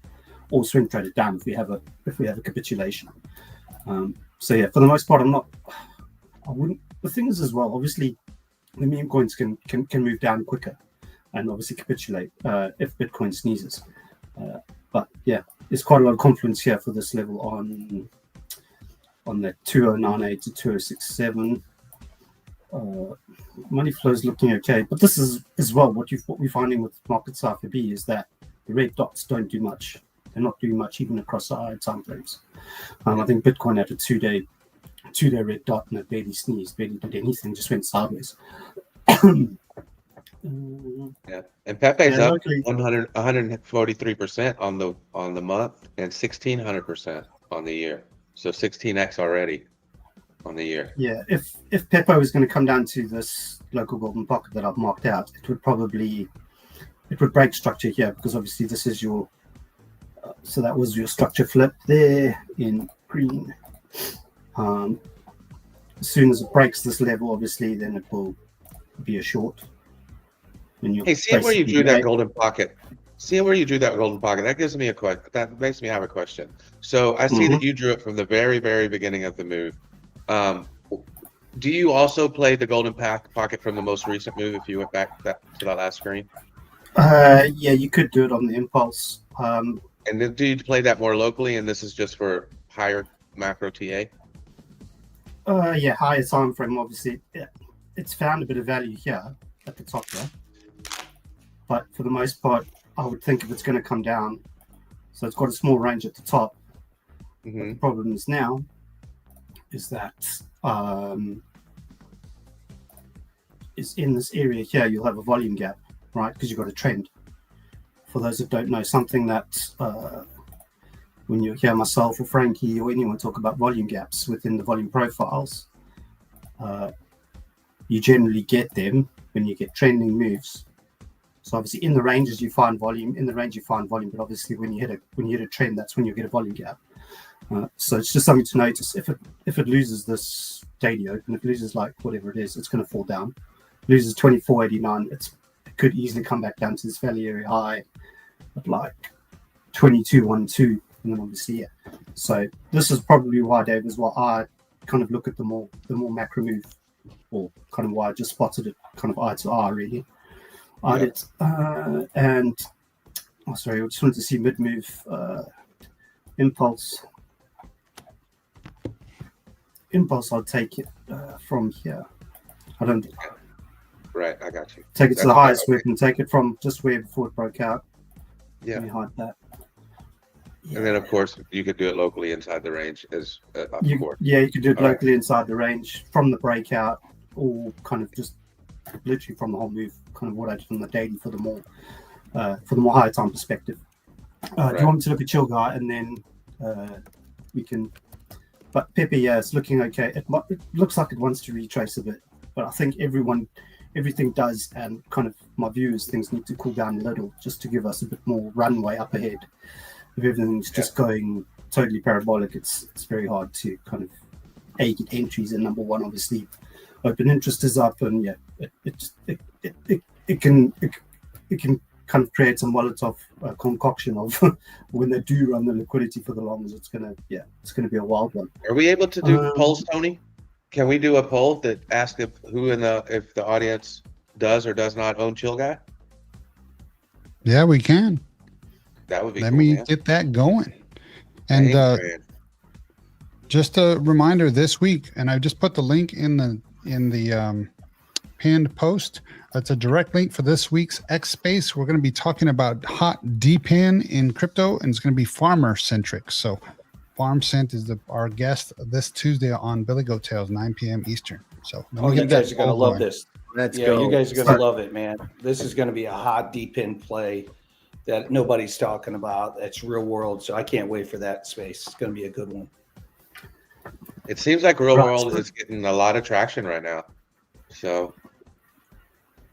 or swing trade it down if we have a capitulation. So yeah, for the most part, I wouldn't. The thing is as well, obviously, the meme coins can move down quicker, and obviously capitulate if Bitcoin sneezes. But yeah, there's quite a lot of confluence here for this level on that 2098 to 2067. Money flow is looking okay, but this is as well what we're finding with market RFB is that the red dots don't do much. They're not doing much even across the higher time frames. I think Bitcoin had a two-day red dot and it barely sneezed, barely did anything, just went sideways. And Pepe's up 143% on the month and 1600% on the year. So 16x already on the year. Yeah, if Pepe was going to come down to this local golden pocket that I've marked out, it would break structure here, because obviously this is your so that was your structure flip there in green. As soon as it breaks this level, obviously, then it will be a short. Hey, see where you drew that golden pocket. See where you drew that golden pocket. That gives me a question. That makes me have a question. So I see that you drew it from the very, very beginning of the move. Do you also play the golden pocket from the most recent move if you went back to that last screen? Yeah, you could do it on the impulse. And then do you play that more locally, and this is just for higher macro TA? Yeah, higher time frame, obviously. Yeah, it's found a bit of value here at the top there. But for the most part, I would think if it's going to come down, so it's got a small range at the top. But the problem is now is that is in this area here, you'll have a volume gap, right? Because you've got a trend. For those that don't know, something that when you hear myself or Frankie or anyone talk about volume gaps within the volume profiles, you generally get them when you get trending moves. So obviously in the ranges you find volume, but obviously when you hit a trend, that's when you get a volume gap. So it's just something to notice. If it loses this daily open, if it loses like whatever it is, it's going to fall down. Loses 24.89, it could easily come back down to this fairly area high at like 22.12, and then obviously yeah. So this is probably why, Dave, is why I kind of look at the more macro move, or kind of why I just spotted it kind of eye to eye really. And I just wanted to see mid move impulse. I'll take it from here. I don't. Right, I got you. Take it to the highest weapon. Take it from just where before it broke out. Yeah. Let me hide that. Yeah. And then, of course, you could do it locally inside the range. You could do it locally inside the range from the breakout, or kind of just literally from the whole move. Kind of what I did on the daily for the more higher time perspective. Do you want me to look at CHILLGUY and then we can? But Pepe, yeah, it's looking okay. It looks like it wants to retrace a bit, but I think everything does, and kind of my view is things need to cool down a little just to give us a bit more runway up ahead. If everything's just going totally parabolic, it's very hard to kind of get entries. And number one, obviously, open interest is up, and yeah, it can kind of create some volatile concoction of when they do run the liquidity for the longs. It's gonna be a wild one. Are we able to do polls, Tony? Can we do a poll that asks if the audience does or does not own Chill Guy? Yeah, we can. That would be Let cool, me man. get that going. And Thanks, man. just a reminder this week, and I just put the link in the pinned post. That's a direct link for this week's X Space. We're going to be talking about hot DPIN in crypto, and it's going to be farmer centric. So FarmCent is our guest this Tuesday on Billy Goat Tales, 9 p.m. Eastern. So let me Oh, get you that guys are going to poll love going. this. Let's Yeah, go. you guys are going to love it, man. This is going to be a hot deep in play that nobody's talking about. That's real world. So I can't wait for that space. It's going to be a good one. It seems like real Right. world is getting a lot of traction right now. So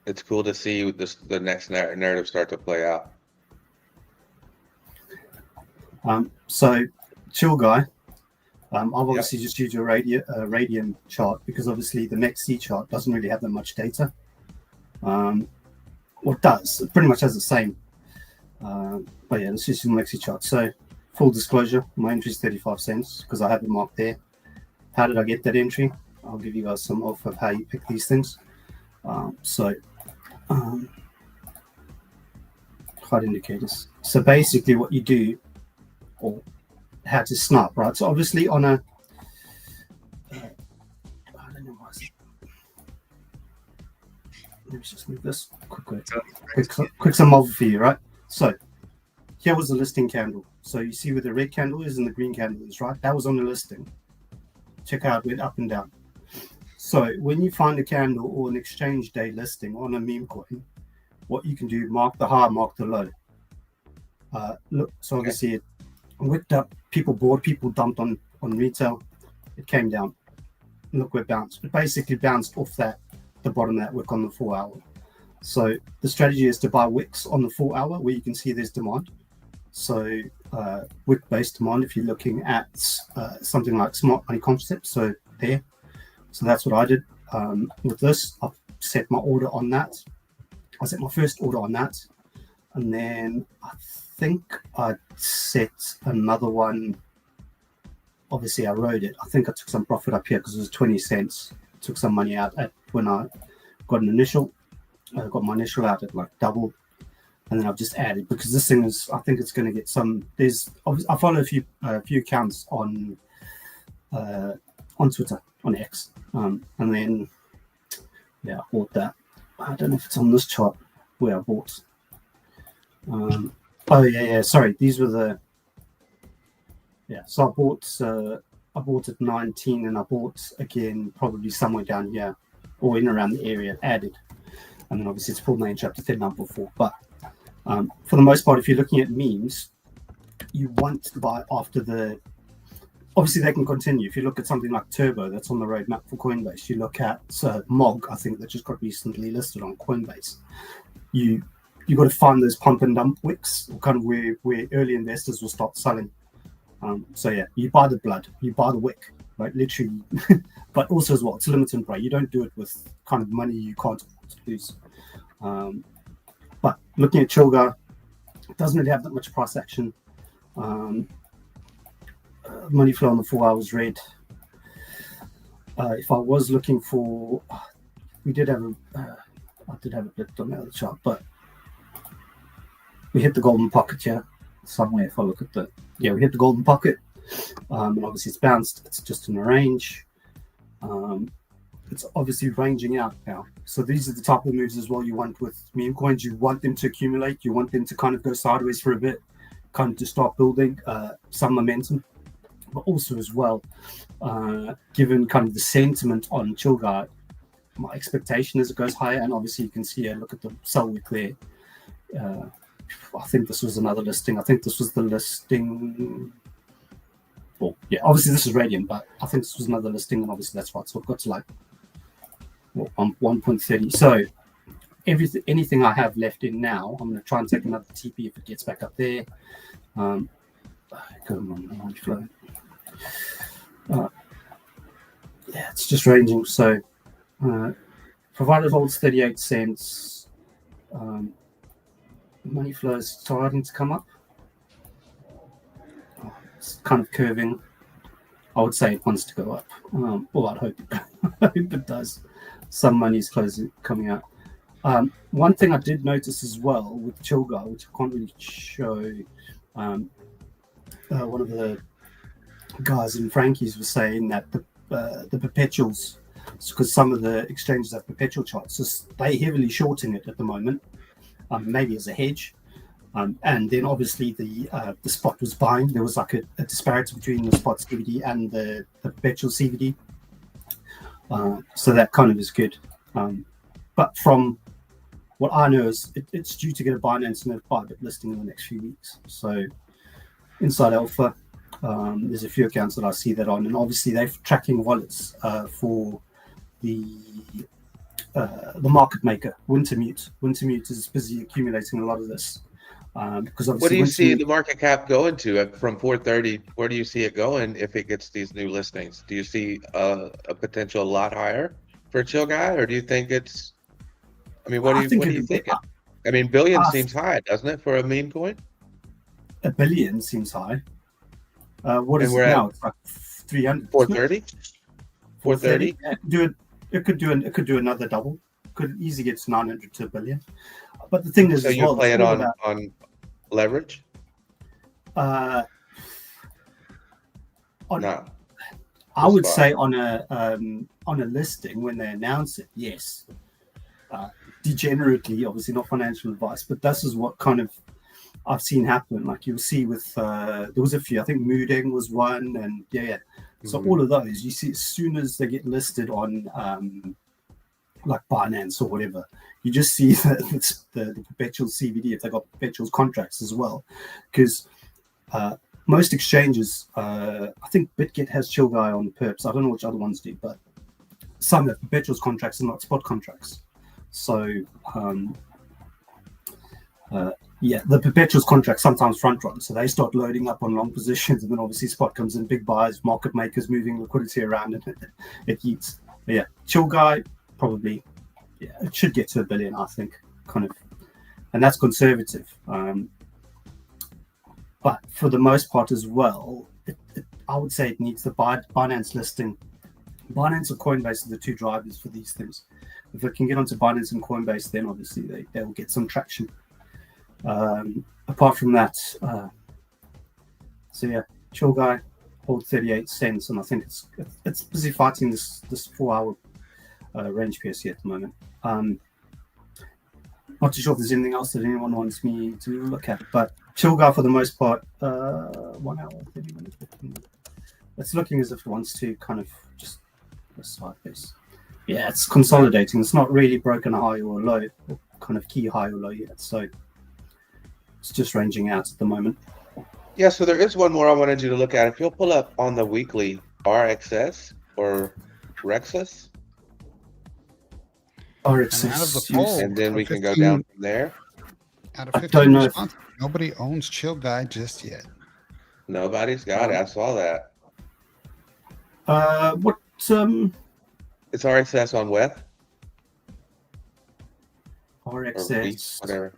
it's cool to see the next narrative start to play out. So, Chill Guy, I've obviously just used your radian chart because obviously the MEXC chart doesn't really have that much data. Or it does. It pretty much has the same. But yeah, let's use the MEXC chart. So, full disclosure, my entry is 35 cents because I have it marked there. How did I get that entry? I'll give you guys some off of how you pick these things. Hard indicators. So basically what you do, or how to snap, right? So obviously on a, I don't know why. Let me just move this quick some over for you, right? So here was the listing candle. So you see where the red candle is and the green candle is, right? That was on the listing. Check out, went up and down. So when you find a candle or an exchange day listing on a meme coin, what you can do, mark the high, mark the low. Look, so obviously it whipped up, people bought, people dumped on retail, it came down. Look where it bounced. It basically bounced off the bottom of that wick on the 4 hour. So the strategy is to buy wicks on the 4 hour where you can see there's demand. So wick-based demand, if you're looking at something like smart money concept, so there. So that's what I did with this. I've set my order on that. I set my first order on that. And then I think I set another one. Obviously, I rode it. I think I took some profit up here because it was 20 cents. Took some money out when I got my initial out at like double. And then I've just added because this thing is, I think it's going to get some. I follow a few accounts on Twitter, on X, and then I bought that. I don't know if it's on this chart where I bought. Sorry, these were the. Yeah, so I bought at 19, and I bought again probably somewhere down here, or in around the area. Added, and then obviously it's pulled my entry up to 39.4, but. For the most part, if you're looking at memes, you want to buy after obviously they can continue. If you look at something like Turbo that's on the roadmap for Coinbase, you look at MOG, I think that just got recently listed on Coinbase. You got to find those pump and dump wicks, kind of where early investors will start selling. You buy the blood, you buy the wick, right? Literally, but also as well, it's limited buy. You don't do it with kind of money you can't afford to lose. But looking at CHILLGUY, it doesn't really have that much price action. Money flow on the 4 hours red. If I was looking for, I did have a bit on the other chart, but we hit the golden pocket here somewhere. If I look at we hit the golden pocket, and obviously it's bounced. It's just in a range. It's obviously ranging out now. So these are the type of moves as well you want with meme coins. You want them to accumulate. You want them to kind of go sideways for a bit, kind of to start building some momentum. But also as well, given kind of the sentiment on CHILLGUY, my expectation is it goes higher. And obviously you can see here, look at the sell wick there. I think this was another listing. I think this was the listing. Well, yeah, obviously this is Radiant, but I think this was another listing, and obviously that's right. So I've got to like 1.30. So anything I have left in now, I'm going to try and take another TP if it gets back up there. Come on, flow. It's just ranging. So provided it holds 38 cents, money flow is starting to come up. It's kind of curving. I would say it wants to go up. I'd hope I hope it does. Some money's coming out. One thing I did notice as well with CHILLGUY, which I can't really show, one of the guys in Frankie's was saying that the perpetuals, because some of the exchanges have perpetual charts, so they heavily shorting it at the moment, maybe as a hedge. And then obviously the spot was buying. There was like a disparity between the spot CVD and the perpetual CVD. So that kind of is good. But from what I know is it's due to get a Binance and a Bybit listing in the next few weeks. So inside alpha, there's a few accounts that I see that on, and obviously they're tracking wallets for the market maker Wintermute. Wintermute is busy accumulating a lot of this. Because What do you see the market cap going to from 430? Where do you see it going if it gets these new listings? Do you see a potential a lot higher for CHILLGUY, or do you think it's? I mean, what do you think? I mean, billion seems high, doesn't it, for a meme coin? $1 billion seems high. What is it now? It's like 300. 430. 430. It could do another double. Could easily get to 900 to $1 billion. But the thing is, so you play it on leverage? No. I would say on a listing when they announce it, yes. Degenerately, obviously not financial advice, but this is what kind of I've seen happen. Like you'll see with there was a few. I think Mooding was one, and yeah. So all of those you see as soon as they get listed on like Binance or whatever, you just see the perpetual CVD if they got perpetual contracts as well, because most exchanges, I think BitGet has CHILLGUY on perps. I don't know which other ones do, but some have perpetual contracts and not spot contracts. So the perpetuals contracts sometimes front run, so they start loading up on long positions, and then obviously spot comes in, big buys, market makers moving liquidity around, and it eats. But yeah, CHILLGUY probably, yeah, it should get to $1 billion, I think, kind of, and that's conservative. But for the most part as well, I would say it needs the Binance listing. Binance or Coinbase are the two drivers for these things. If it can get onto Binance and Coinbase, then obviously they will get some traction. Apart from that, so yeah, CHILLGUY hold 38 cents, and I think it's busy fighting this 4-hour range PSC at the moment. Not too sure if there's anything else that anyone wants me to look at, but CHILLGUY for the most part, 1 hour 30 minutes. It's looking as if it wants to kind of just a side piece. Yeah, it's consolidating. It's not really broken a high or a low, or kind of key high or low yet. So it's just ranging out at the moment. Yeah, so there is one more I wanted you to look at. If you'll pull up on the weekly RXS or REXAS. RXS. And then we can go down from there. Out of 15 responses, nobody owns CHILLGUY just yet. Nobody's got it. I saw that. What? It's RXS on WETH. RXS. Whatever.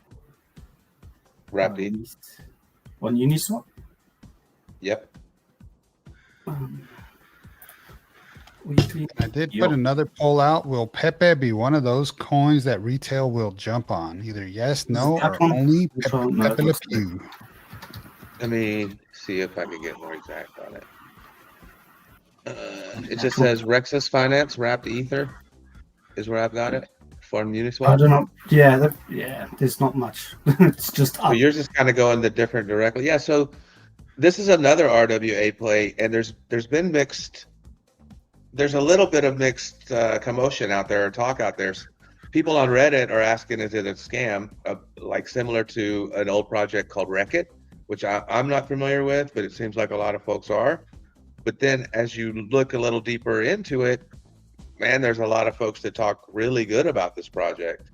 Rapid. On Uniswap? Yep. Weekly. I did put another poll out. Will Pepe be one of those coins that retail will jump on? Either yes, no, or only Pepe Le Pew. Let me see if I can get more exact on it. It just says REXAS Finance wrapped Ether is where I've got it for Uniswap. I don't know. Yeah, there's not much. It's just up. So yours is kind of going the different directly. Yeah, so this is another RWA play, and there's been mixed. There's a little bit of mixed commotion out there, or talk out there. People on Reddit are asking, is it a scam, like similar to an old project called Wreck-It, which I'm not familiar with, but it seems like a lot of folks are. But then as you look a little deeper into it, man, there's a lot of folks that talk really good about this project.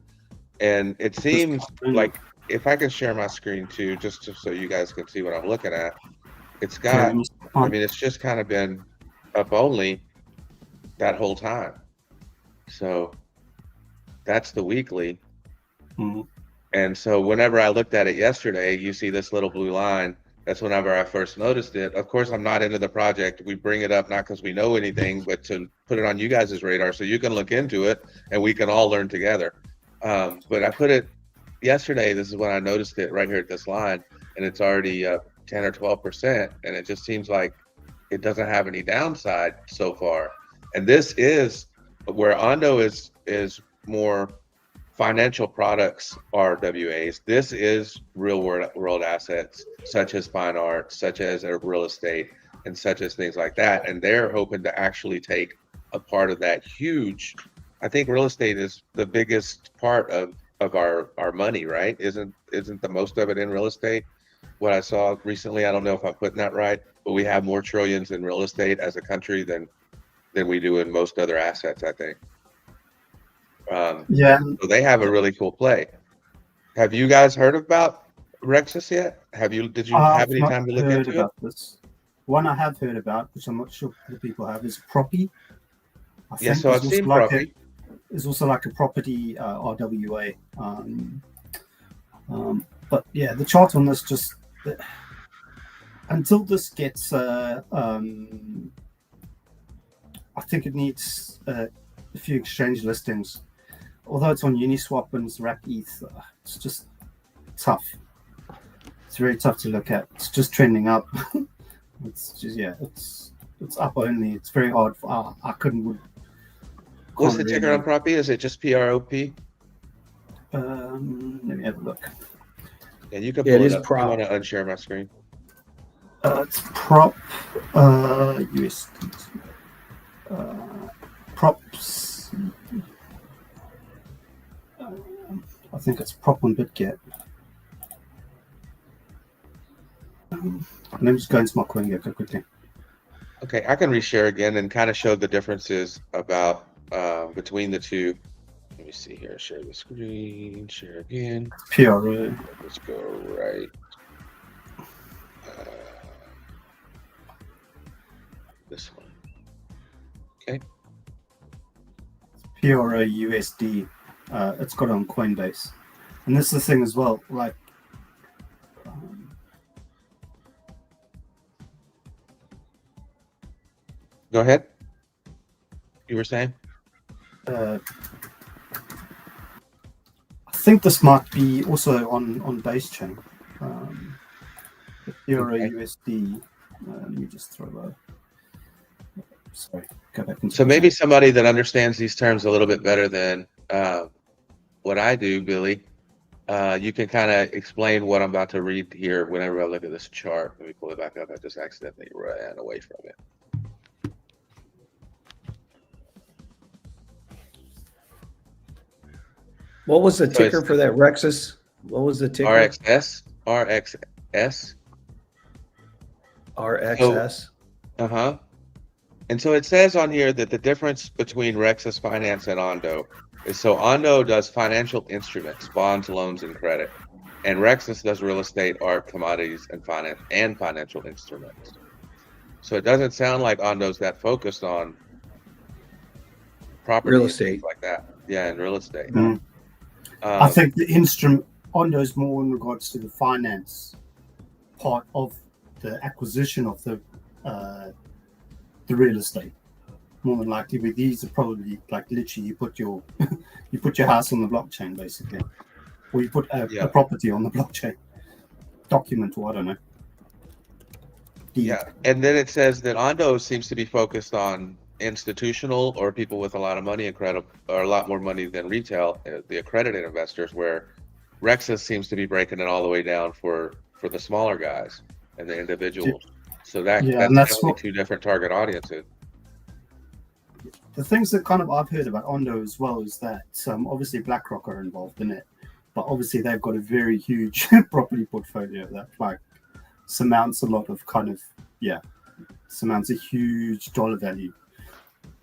And it seems like, if I can share my screen too, just so you guys can see what I'm looking at, it's got, I mean, it's just kind of been up only that whole time. So that's the weekly. Mm-hmm. And so whenever I looked at it yesterday, you see this little blue line, That's whenever I first noticed it. Of course, I'm not into the project. We bring it up not because we know anything, but to put it on you guys' radar so you can look into it and we can all learn together. But I put it yesterday. This is when I noticed it right here at this line, and it's already 10 or 12%, and it just seems like it doesn't have any downside so far. And this is where ONDO is more financial products RWAs. This is real world assets, such as fine art, such as real estate, and such as things like that. And they're hoping to actually take a part of that huge. I think real estate is the biggest part of our money, right? Isn't the most of it in real estate? What I saw recently, I don't know if I'm putting that right, but we have more trillions in real estate as a country than we do in most other assets, I think. Yeah. So they have a really cool play. Have you guys heard about REXAS yet? Did you have any time to look into about this. One I have heard about, which I'm not sure other people have, is Proppy. Yeah, so I've seen Proppy. It's also like a property RWA. But yeah, the chart on this just until this gets, I think it needs a few exchange listings. Although it's on Uniswap and it's Wrap ETH, it's just tough. It's very tough to look at. It's just trending up. It's just it's up only. It's very hard. I couldn't. What's the ticker on Proppy? Is it just PROP? Let me have a look. Yeah, you can pull it up. Prop. I want to unshare my screen. It's prop USD. Props. I think it's prop on BitGet. Let me just go into my CoinGecko quickly. Okay, I can reshare again and kind of show the differences about between the two. Let me see here. Share the screen. Share again. PRO. Let's go right. This one. Okay. PRO USD. It's got it on Coinbase, and this is the thing as well. Like, Go ahead. You were saying? I think this might be also on base chain. The PRO USD. Let me just throw a. Sorry, go back. So maybe somebody that understands these terms a little bit better than what I do, Billy, you can kind of explain what I'm about to read here whenever I look at this chart. Let me pull it back up. I just accidentally ran away from it. What was the ticker for that REXAS? What was the ticker? RXS. RXS. And so it says on here that the difference between REXAS Finance and ONDO is so ONDO does financial instruments, bonds, loans, and credit. And REXAS does real estate, art, commodities, and finance and financial instruments. So it doesn't sound like ONDO's that focused on property, Real estate, like that. Yeah, and real estate. Mm. I think the instrument ONDO is more in regards to the finance part of the acquisition of the real estate. More than likely, with these are probably like literally you put your house on the blockchain basically, or you put a property on the blockchain document, or I don't know. Yeah, and then it says that ONDO seems to be focused on institutional or people with a lot of money and credit, or a lot more money than retail, the accredited investors, where REXAS seems to be breaking it all the way down for the smaller guys and the individuals. So that's definitely two different target audiences. The things that kind of I've heard about ONDO as well is that obviously BlackRock are involved in it, but obviously they've got a very huge property portfolio that like surmounts a lot of surmounts a huge dollar value.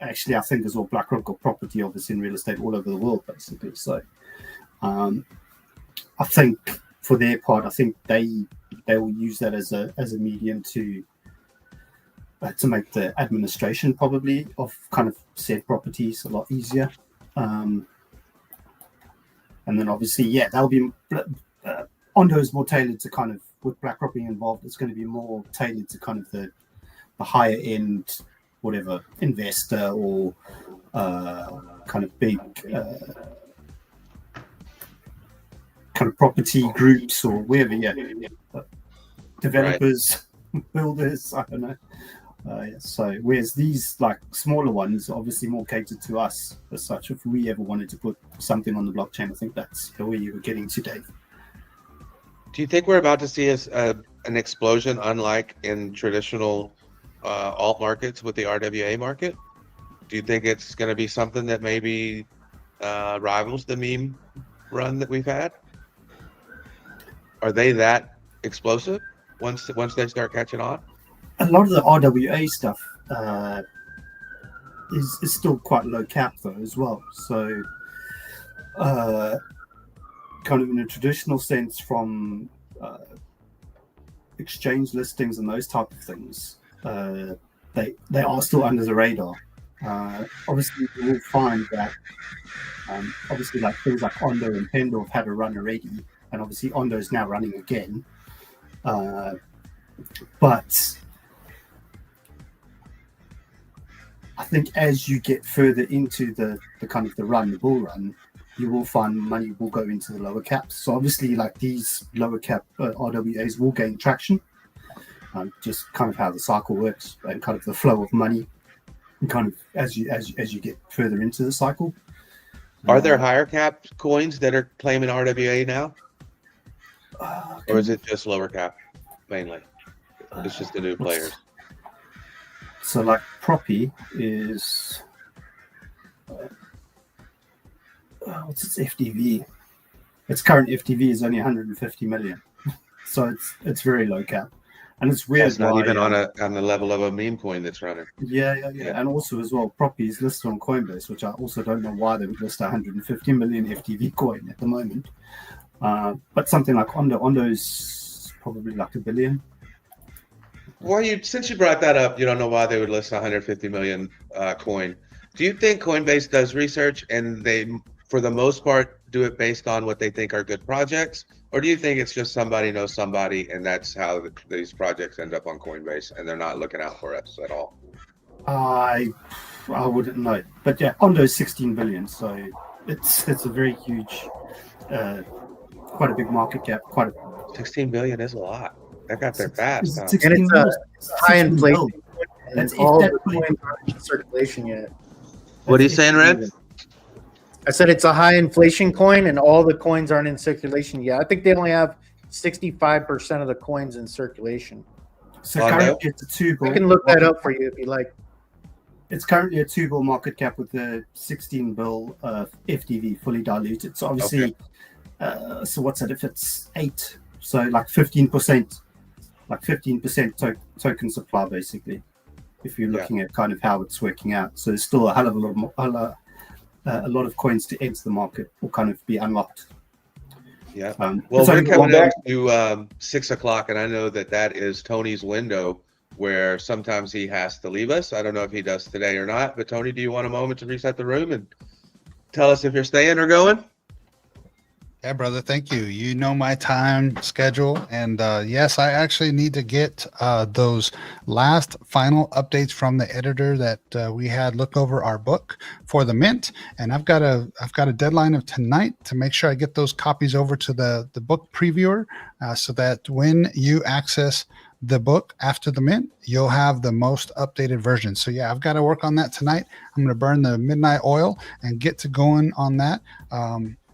Actually, I think as well, BlackRock got property obviously in real estate all over the world basically. So I think for their part, I think they will use that as a medium to make the administration probably of kind of said properties a lot easier. And then obviously, that'll be ONDO is more tailored to kind of with BlackRock being involved, it's going to be more tailored to kind of the higher end, whatever investor or kind of big kind of property groups or wherever, developers, builders, I don't know. So whereas these like smaller ones are obviously more catered to us as such. If we ever wanted to put something on the blockchain, I think that's where you were getting to, Dave. Do you think we're about to see an explosion, unlike in traditional alt markets with the RWA market? Do you think it's going to be something that maybe rivals the meme run that we've had? Are they that explosive once they start catching on? A lot of the RWA stuff is still quite low cap though as well. So kind of in a traditional sense from exchange listings and those type of things, they are still under the radar. Obviously, you will find that obviously like things like ONDO and Pendle have had a run already, and obviously ONDO is now running again. But I think as you get further into the kind of the bull run, you will find money will go into the lower caps. So obviously, like these lower cap RWAs will gain traction. Just kind of how the cycle works and kind of the flow of money, and kind of as you get further into the cycle. Are there higher cap coins that are claiming RWA now, or is it just lower cap mainly? It's just the new players. So like Proppy is what's its FDV? Its current FDV is only 150 million, so it's very low cap, and it's weird. It's not even on the level of a meme coin that's running. Yeah. And also as well, Proppy is listed on Coinbase, which I also don't know why they would list 150 million FDV coin at the moment. But something like ONDO is probably like $1 billion. Well, since you brought that up, you don't know why they would list 150 million coin. Do you think Coinbase does research and they, for the most part, do it based on what they think are good projects? Or do you think it's just somebody knows somebody and that's how these projects end up on Coinbase and they're not looking out for us at all? I wouldn't know. But yeah, ONDO is 16 billion. So it's a very huge, quite a big market cap. 16 billion is a lot. That got there fast. Huh? And it's a high inflation. And all the coins aren't in circulation yet. What are you saying, Red? I said it's a high inflation coin and all the coins aren't in circulation yet. I think they only have 65% of the coins in circulation. So currently it's a 2 bill. I can look that up for you if you like. It's currently a 2 bill market cap with the 16 bill FDV fully diluted. So obviously, so what's that if it's 8? So like 15%. Like 15% token supply, basically, if you're looking at kind of how it's working out. So there's still a hell of a lot of coins to enter the market or kind of be unlocked. Yeah. Well, we're coming back to 6 o'clock, and I know that is Tony's window where sometimes he has to leave us. I don't know if he does today or not, but Tony, do you want a moment to reset the room and tell us if you're staying or going? Yeah, brother. Thank you. You know my time schedule. And yes, I actually need to get those last final updates from the editor that we had look over our book for the mint. And I've got a deadline of tonight to make sure I get those copies over to the book previewer so that when you access the book after the mint, you'll have the most updated version. So yeah, I've got to work on that tonight. I'm going to burn the midnight oil and get to going on that.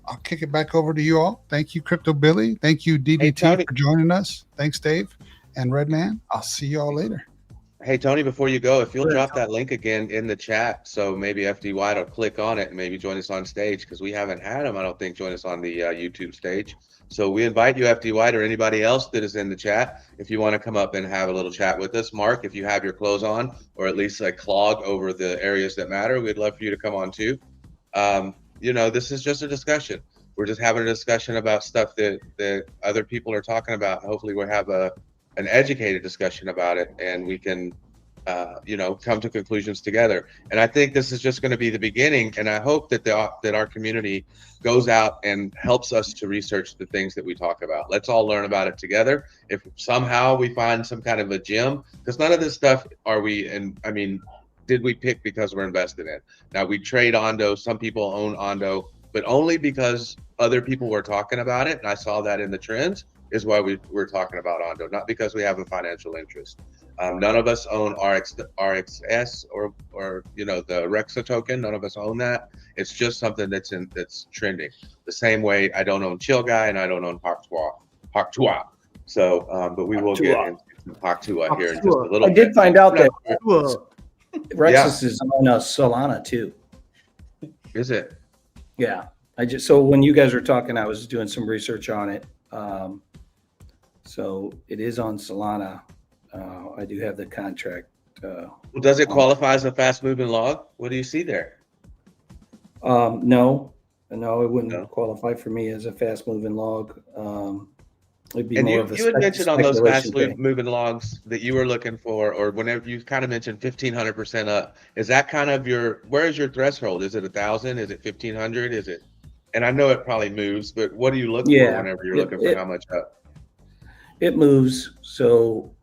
I'll kick it back over to you all. Thank you, Crypto Billy. Thank you, DDT, for joining us. Thanks, Dave and Redman. I'll see you all later. Hey, Tony, before you go, if you'll drop that link again in the chat, so maybe FDY will click on it and maybe join us on stage, because we haven't had him, I don't think, join us on the YouTube stage. So we invite you, FDY, or anybody else that is in the chat, if you want to come up and have a little chat with us. Mark, if you have your clothes on, or at least a clog over the areas that matter, we'd love for you to come on too. You know, this is just a discussion. We're just having a discussion about stuff that other people are talking about. Hopefully we'll have an educated discussion about it, and we can come to conclusions together. And I think this is just going to be the beginning. And I hope that that our community goes out and helps us to research the things that we talk about. Let's all learn about it together. If somehow we find some kind of a gem, because none of this stuff did we pick because we're invested in. Now we trade ONDO. Some people own ONDO, but only because other people were talking about it. And I saw that in the trends is why we're talking about ONDO, not because we have a financial interest. None of us own RXS or the REXA token. None of us own that. It's just something that's trending. The same way I don't own CHILLGUY and I don't own HAWKTUAH. So, but we will get into HAWKTUAH here in just a little bit. I did find out that REXAS is on Solana too. Is it? Yeah. So when you guys were talking, I was doing some research on it. So it is on Solana. I do have the contract. Does it qualify as a fast moving log? What do you see there? No, it wouldn't qualify for me as a fast moving log. It'd be more of a you had mentioned on those fast thing. moving logs that you were looking for, or whenever you kind of mentioned 1,500% up, is that kind of where is your threshold? Is it 1,000? Is it 1,500? Is it? And I know it probably moves, but what do you look for whenever you're looking for how much up? It moves. So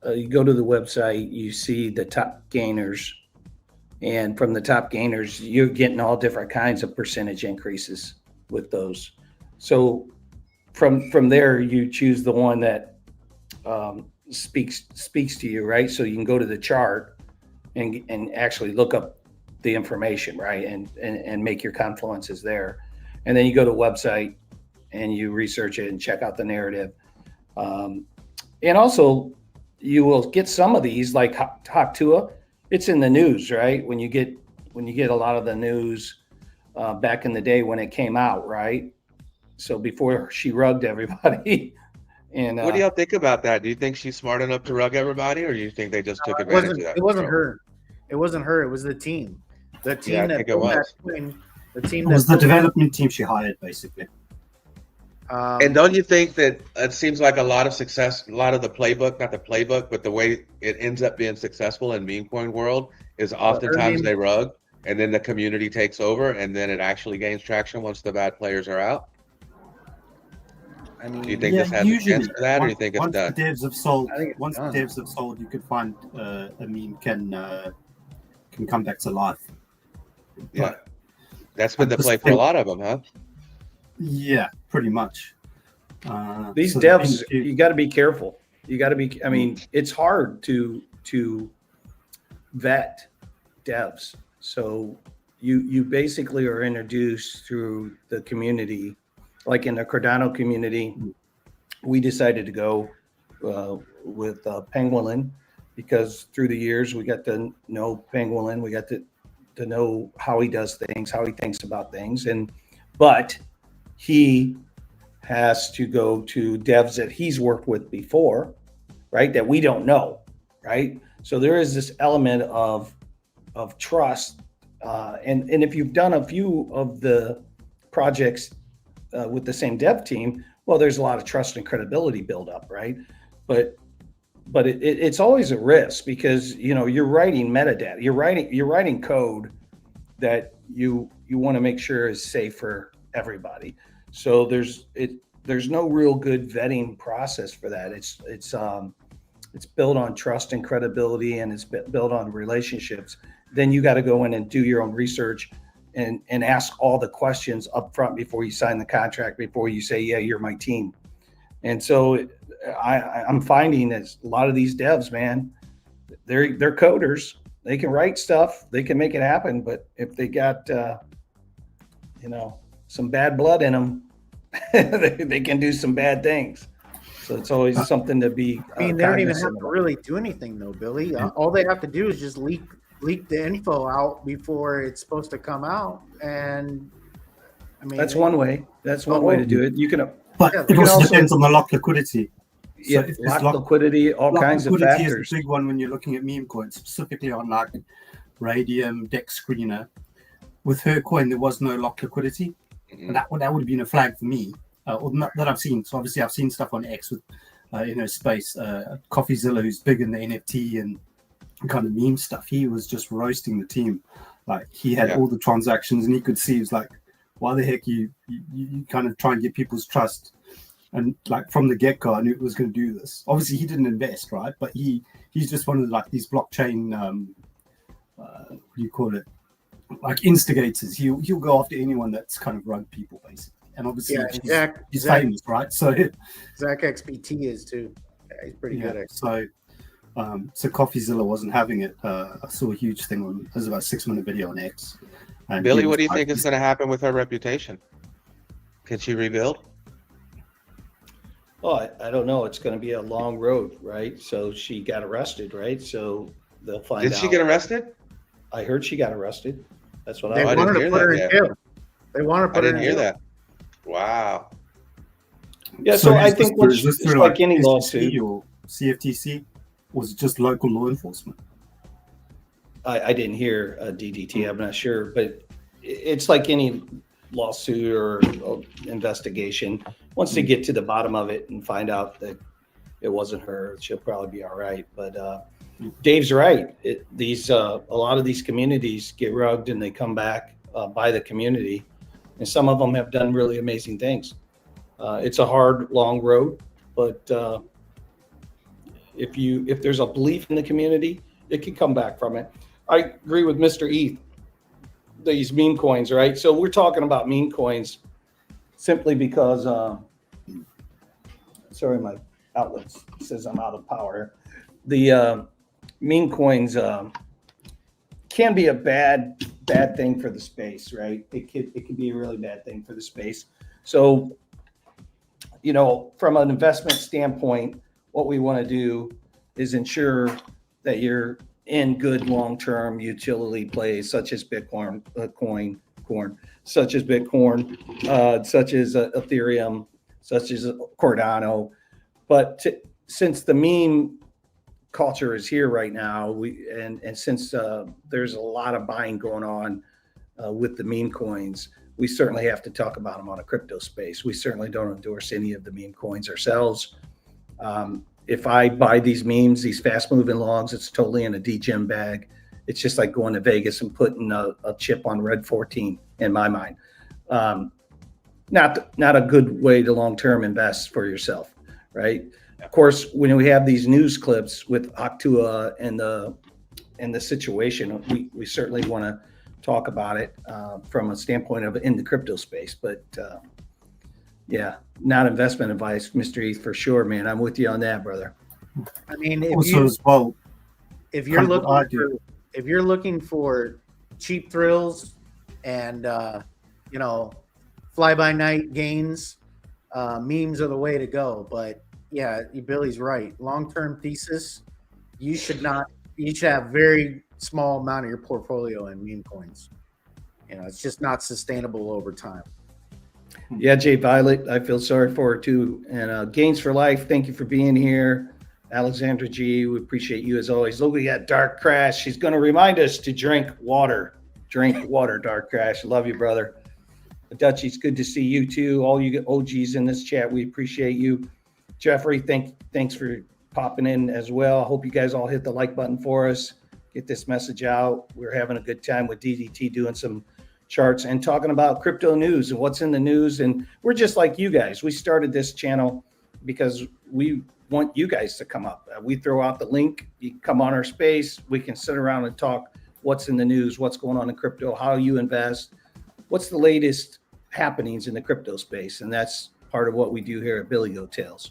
you go to the website, you see the top gainers, and from the top gainers, you're getting all different kinds of percentage increases with those. So from there, you choose the one that speaks to you, right? So you can go to the chart and actually look up the information, right? And make your confluences there. And then you go to the website and you research it and check out the narrative. And also you will get some of these like HAWKTUAH. It's in the news, right? When you get a lot of the news back in the day when it came out, right? So before she rugged everybody. And what do y'all think about that? Do you think she's smart enough to rug everybody, or do you think they just took advantage of that? It wasn't her. It wasn't her. It was the team. The team that the team was the development team she hired, basically. And don't you think that it seems like a lot of success, a lot of the playbook, not the playbook, but the way it ends up being successful in meme coin world is oftentimes they rug and then the community takes over and then it actually gains traction once the bad players are out? I mean, do you think this has a chance for that, or do you think it's done? Once the devs have sold, you could find a meme can come back to life. Yeah, that's been the play for a lot of them, huh? Yeah, pretty much. These devs, you got to be careful. You got to be. I mean, it's hard to vet devs. So you basically are introduced through the community. Like in the Cardano community, we decided to go with Penguin because through the years we got to know Penguin. We got to know how he does things, how he thinks about things, but he has to go to devs that he's worked with before, right? That we don't know, right? So there is this element of trust, and if you've done a few of the projects with the same dev team, well, there's a lot of trust and credibility build up, right? But it's always a risk because you're writing metadata, you're writing code that you want to make sure is safe for everybody. So there's no real good vetting process for that. It's built on trust and credibility, and it's built on relationships. Then you got to go in and do your own research and ask all the questions up front before you sign the contract, before you say, yeah, you're my team. And so I'm finding that a lot of these devs, man, they're coders. They can write stuff, they can make it happen. But if they got, some bad blood in them, they can do some bad things. So it's always something to be. I mean, they don't even have to really do anything though, Billy. All they have to do is just leak the info out before it's supposed to come out, and I mean that's one way. That's one way to do it. You can, but it also depends on the locked liquidity. Yeah, so locked liquidity, all kinds of factors. Liquidity is a big one when you're looking at meme coins, specifically on like Radium, Dex Screener. With her coin, there was no locked liquidity, and that would have been a flag for me, or not that I've seen. So obviously, I've seen stuff on X with, Space, CoffeeZilla, who's big in the NFT and kind of meme stuff. He was just roasting the team. Like he had Yeah. all the transactions, and he could see, he was like, why the heck you kind of try and get people's trust? And like from the get-go, I knew it was going to do this. Obviously, he didn't invest, right? But he's just one of like these blockchain, what do you call it? Like instigators. He'll go after anyone that's kind of rug people, basically. And obviously, he's famous, right? So Zach XBT is too. Yeah, he's pretty good at it. So CoffeeZilla wasn't having it. I saw a huge thing on. It was about a 6-minute video on X. And Billy, what do you think is going to happen with her reputation? Can she rebuild? Well, I don't know. It's going to be a long road, right? So she got arrested, right? So they'll find out. Did she get arrested? I heard she got arrested. That's what They I wanted to put her in yet. jail. They want to I put her didn't in hear jail. that. Wow. Yeah, so I think is this it's through like any SEC lawsuit. or CFTC, or was it just local law enforcement? I didn't hear DDT. I'm not sure, but it's like any lawsuit or investigation. Once they get to the bottom of it and find out that it wasn't her, she'll probably be all right. But Dave's right. A lot of these communities get rugged and they come back by the community, and some of them have done really amazing things. It's a hard, long road, but if there's a belief in the community, it can come back from it. I agree with Mr. ETH. These meme coins, right? So we're talking about meme coins simply because, sorry, my outlet says I'm out of power. The meme coins can be a bad thing for the space, right? It could be a really bad thing for the space. So, from an investment standpoint, what we want to do is ensure that you're in good long-term utility plays such as Bitcoin, such as Bitcoin, such as Ethereum, such as Cardano. But since the meme culture is here right now, and since there's a lot of buying going on with the meme coins, we certainly have to talk about them on a crypto space. We certainly don't endorse any of the meme coins ourselves. If I buy these memes, these fast moving logs, it's totally in a degen bag. It's just like going to Vegas and putting a chip on Red 14 in my mind. Not a good way to long-term invest for yourself, right? Of course, when we have these news clips with HAWKTUAH and the situation, we certainly want to talk about it from a standpoint of in the crypto space. But yeah, not investment advice, Mr. ETH, for sure, man. I'm with you on that, brother. I mean, if you're looking for cheap thrills and fly by night gains, memes are the way to go. But yeah, Billy's right. Long-term thesis, you should have very small amount of your portfolio in meme coins. It's just not sustainable over time. Yeah, Jay Violet, I feel sorry for her too. And Gains for Life, thank you for being here. Alexandra G, we appreciate you as always. Look, we got Dark Crash. She's going to remind us to drink water. Drink water, Dark Crash. Love you, brother. Dutchie, it's good to see you too. All you OGs in this chat, we appreciate you. Jeffrey, thanks for popping in as well. I hope you guys all hit the like button for us. Get this message out. We're having a good time with DDT doing some charts and talking about crypto news and what's in the news. And we're just like you guys. We started this channel because we want you guys to come up. We throw out the link. You come on our space. We can sit around and talk what's in the news, what's going on in crypto, how you invest, what's the latest happenings in the crypto space. And that's part of what we do here at Billy Goat Tales.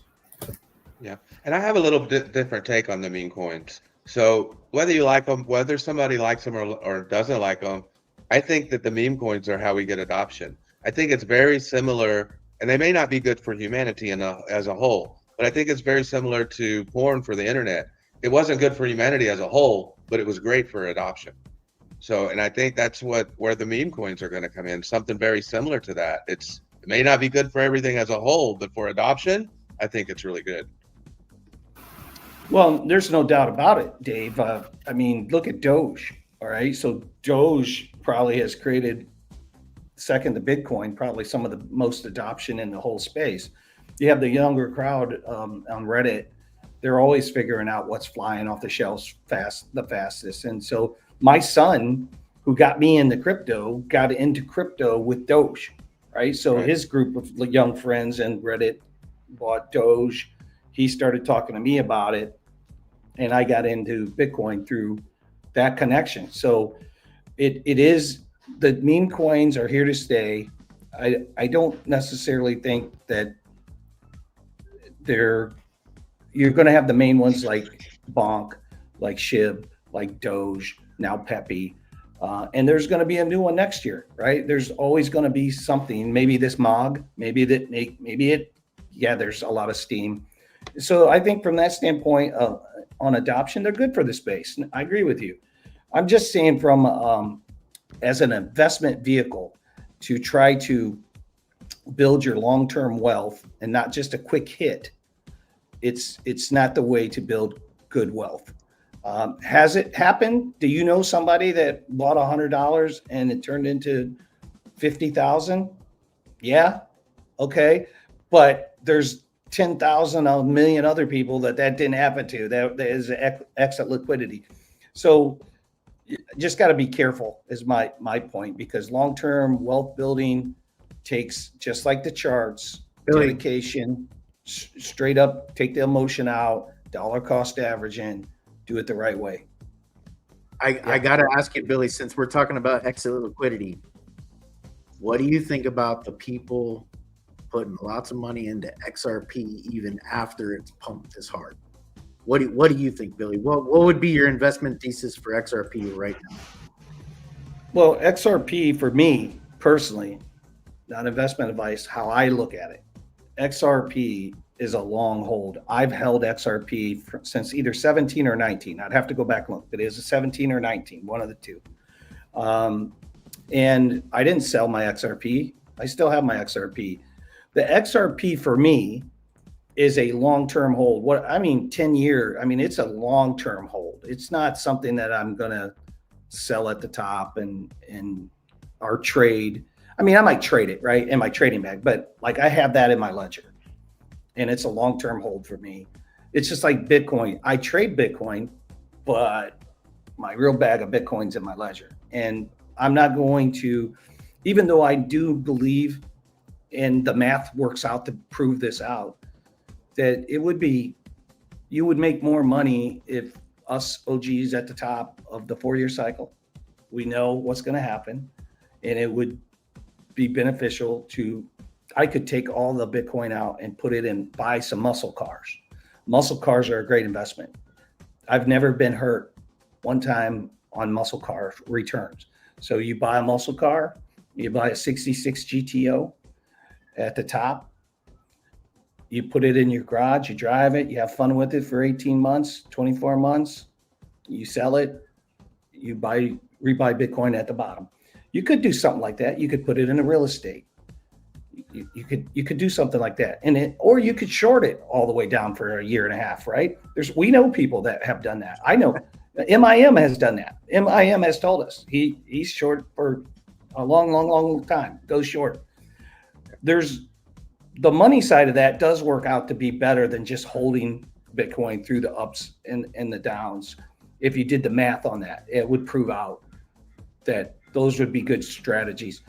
Yeah. And I have a little bit different take on the meme coins. So whether you like them, whether somebody likes them or doesn't like them, I think that the meme coins are how we get adoption. I think it's very similar, and they may not be good for humanity as a whole, but I think it's very similar to porn for the internet. It wasn't good for humanity as a whole, but it was great for adoption. So, and I think that's where the meme coins are going to come in, something very similar to that. It may not be good for everything as a whole, but for adoption, I think it's really good. Well, there's no doubt about it, Dave. I mean, look at Doge. All right. So Doge probably has created, second to Bitcoin, probably some of the most adoption in the whole space. You have the younger crowd on Reddit they're always figuring out what's flying off the shelves the fastest. And so my son, who got me into crypto, got into crypto with Doge, right? So his group of young friends and Reddit bought Doge. He started talking to me about it, and I got into Bitcoin through that connection. So it is, the meme coins are here to stay. I don't necessarily think that you're going to have the main ones like Bonk, like Shib, like Doge, now Pepe. And there's going to be a new one next year, right? There's always going to be something, maybe this MOG, maybe there's a lot of steam. So I think from that standpoint on adoption, they're good for the space. I agree with you. I'm just saying from as an investment vehicle to try to build your long-term wealth and not just a quick hit, it's not the way to build good wealth. Has it happened? Do you know somebody that bought $100 and it turned into 50,000? Yeah. Okay. But there's 10,000, a million other people that didn't happen to. That is exit liquidity. So just got to be careful is my point, because long-term wealth building takes, just like the charts, dedication, straight up, take the emotion out, dollar cost averaging, do it the right way. I got to ask you, Billy, since we're talking about exit liquidity, what do you think about the people putting lots of money into XRP even after it's pumped this hard? What do you think, Billy? What would be your investment thesis for XRP right now? Well, XRP for me personally, not investment advice, how I look at it, XRP is a long hold. I've held XRP since either 17 or 19. I'd have to go back and look, but it is a 17 or 19, one of the two. And I didn't sell my XRP. I still have my XRP. The XRP for me is a long-term hold. 10 year, it's a long-term hold. It's not something that I'm going to sell at the top and or trade. I might trade it, right, in my trading bag, but like I have that in my ledger. And it's a long-term hold for me. It's just like Bitcoin. I trade Bitcoin, but my real bag of Bitcoin's in my ledger. And I'm not going to, even though I do believe, and the math works out to prove this out, that you would make more money if us OGs at the top of the 4-year cycle, we know what's going to happen, and it would be beneficial to, I could take all the Bitcoin out and put it in, buy some muscle cars. Muscle cars are a great investment. I've never been hurt one time on muscle car returns. So you buy a muscle car, you buy a 66 GTO at the top, you put it in your garage, you drive it, you have fun with it for 18 months, 24 months, you sell it, you rebuy Bitcoin at the bottom. You could do something like that. You could put it in a real estate. You could do something like that, or you could short it all the way down for a year and a half, right? We know people that have done that. I know MIM has done that. MIM has told us he's short for a long time. Goes short. There's the money side of that does work out to be better than just holding Bitcoin through the ups and the downs. If you did the math on that, it would prove out that those would be good strategies.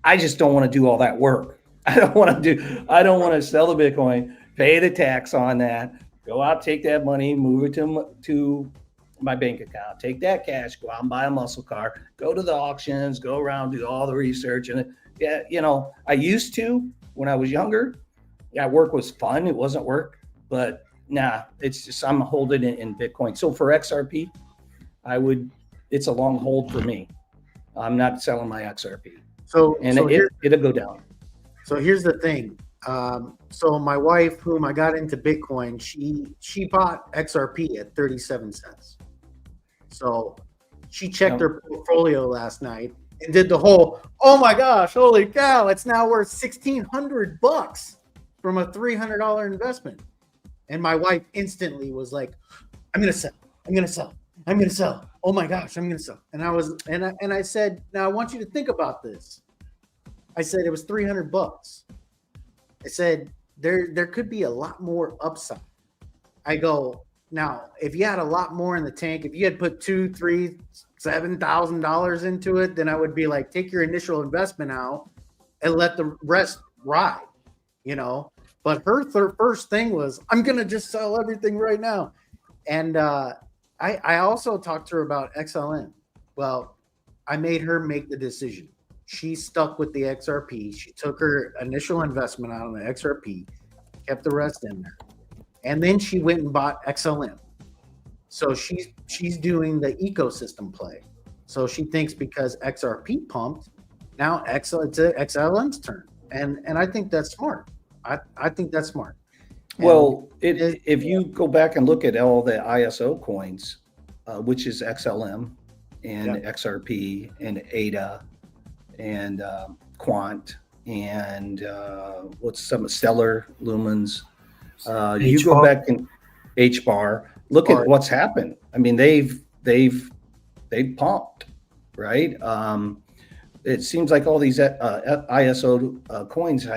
I just don't want to do all that work. I don't want to sell the Bitcoin, pay the tax on that, go out, take that money, move it to my bank account, take that cash, go out and buy a muscle car, go to the auctions, go around, do all the research. And I used to when I was younger. Yeah, work was fun. It wasn't work, but nah, it's just, I'm holding it in Bitcoin. So for XRP, it's a long hold for me. I'm not selling my XRP. It'll go down. So here's the thing. So my wife, whom I got into Bitcoin, she bought XRP at 37 cents. So she checked her portfolio last night and did the whole, oh my gosh, holy cow, it's now worth $1,600 from a $300 investment. And my wife instantly was like, I'm going to sell. Oh my gosh, I'm going to sell. And I said, now I want you to think about this. I said, it was $300. I said, there could be a lot more upside I go, now, if you had a lot more in the tank, if you had put $2,000, $3,000, $7,000 into it, then I would be like, take your initial investment out and let the rest ride, you know. But her first thing was, I'm gonna just sell everything right now. And I also talked to her about XLM. Well, I made her make the decision. She stuck with the XRP. She took her initial investment out on the XRP, kept the rest in there. And then she went and bought XLM. So she's doing the ecosystem play. So she thinks because XRP pumped, now it's XLM's turn. And I think that's smart. I think that's smart. Well, if you go back and look at all the ISO coins, which is XLM and XRP and ADA and Quant and what's some Stellar Lumens, you go back and HBAR, look at what's happened. I mean, they've pumped, right? It seems like all these ISO coins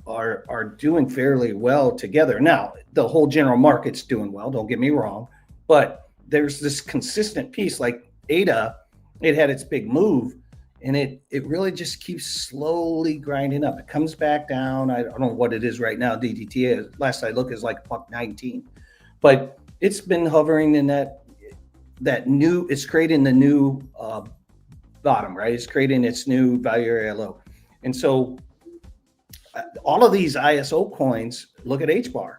are doing fairly well together. Now, the whole general market's doing well, don't get me wrong, but there's this consistent piece like ADA, it had its big move and it really just keeps slowly grinding up. It comes back down. I don't know what it is right now. DDT, last I look, is like $1.19, but it's been hovering in that new, it's creating the new bottom, right? It's creating its new value area low. And so all of these ISO coins, look at HBAR.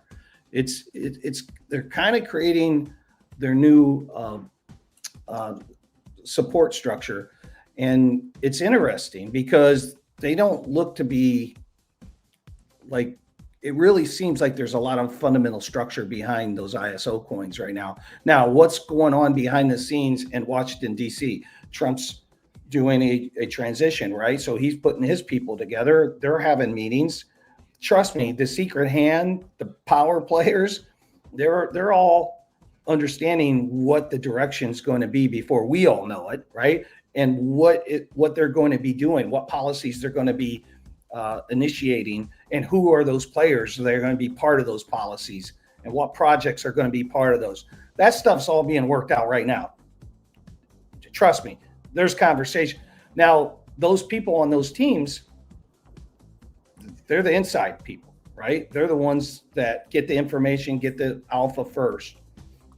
They're kind of creating their new support structure. And it's interesting because they don't look to be like, it really seems like there's a lot of fundamental structure behind those ISO coins right now. Now, what's going on behind the scenes in Washington, DC? Trump's doing a transition, right? So he's putting his people together. They're having meetings. Trust me, the secret hand, the power players, they're all understanding what the direction is going to be before we all know it, right? And what they're going to be doing, what policies they're going to be initiating, and who are those players that are going to be part of those policies, and what projects are going to be part of those. That stuff's all being worked out right now. Trust me, there's conversation. Now, those people on those teams, they're the inside people, right? They're the ones that get the information, get the alpha first.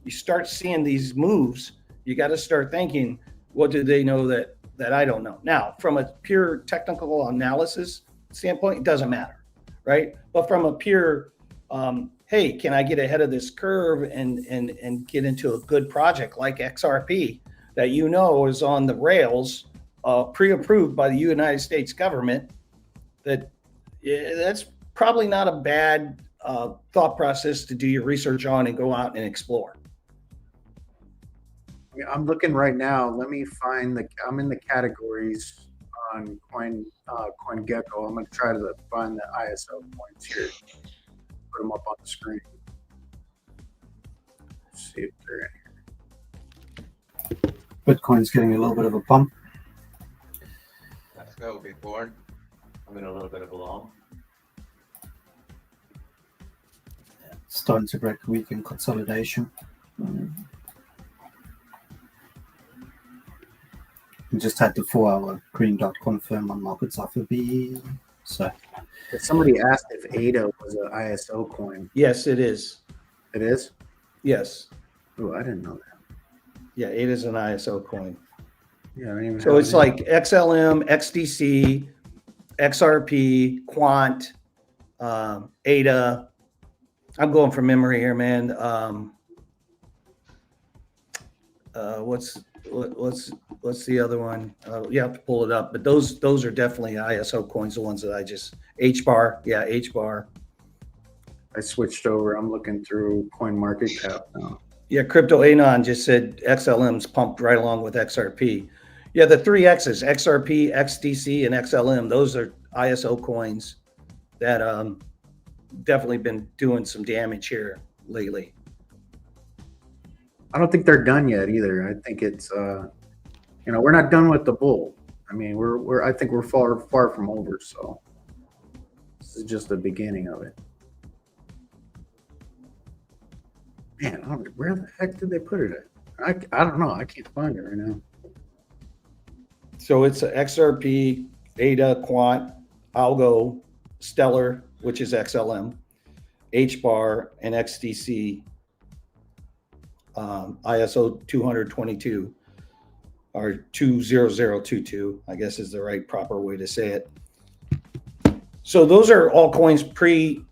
You start seeing these moves, you got to start thinking, what do they know that I don't know? Now, from a pure technical analysis standpoint, it doesn't matter, right? But from a pure, hey, can I get ahead of this curve and get into a good project like XRP that you know is on the rails, pre-approved by the United States government, that's probably not a bad thought process to do your research on and go out and explore. I'm looking right now. Let me find I'm in the categories on CoinGecko. I'm going to try to find the ISO points here. Put them up on the screen. Let's see if they're in here. Bitcoin's getting a little bit of a pump. Let's go, Big Born. I'm in a little bit of a lull. Starting to break weekend consolidation. We just had the 4-hour green dot confirm on markets offer B. So Somebody asked if ADA was an ISO coin. Yes, it is. It is? Yes. Oh, I didn't know that. Yeah, it is an ISO coin. Yeah, I didn't even So it's like XLM, XDC, XRP, Quant, ADA. I'm going from memory here, man. What's the other one? You have to pull it up, but those are definitely ISO coins. The ones that I just HBAR, yeah, HBAR. I switched over. I'm looking through CoinMarketCap now. Yeah, Crypto Anon just said XLM's pumped right along with XRP. Yeah, the three X's: XRP, XDC, and XLM. Those are ISO coins that definitely been doing some damage here lately. I don't think they're done yet either. I think it's we're not done with the bull. I mean, I think we're far from over. So this is just the beginning of it. Man, where the heck did they put it at? I don't know. I can't find it right now. So it's a XRP, ADA, Quant, Algo, Stellar, which is XLM, HBAR, and XDC, ISO 222 or 20022, I guess is the right proper way to say it. So those are all coins pre-granted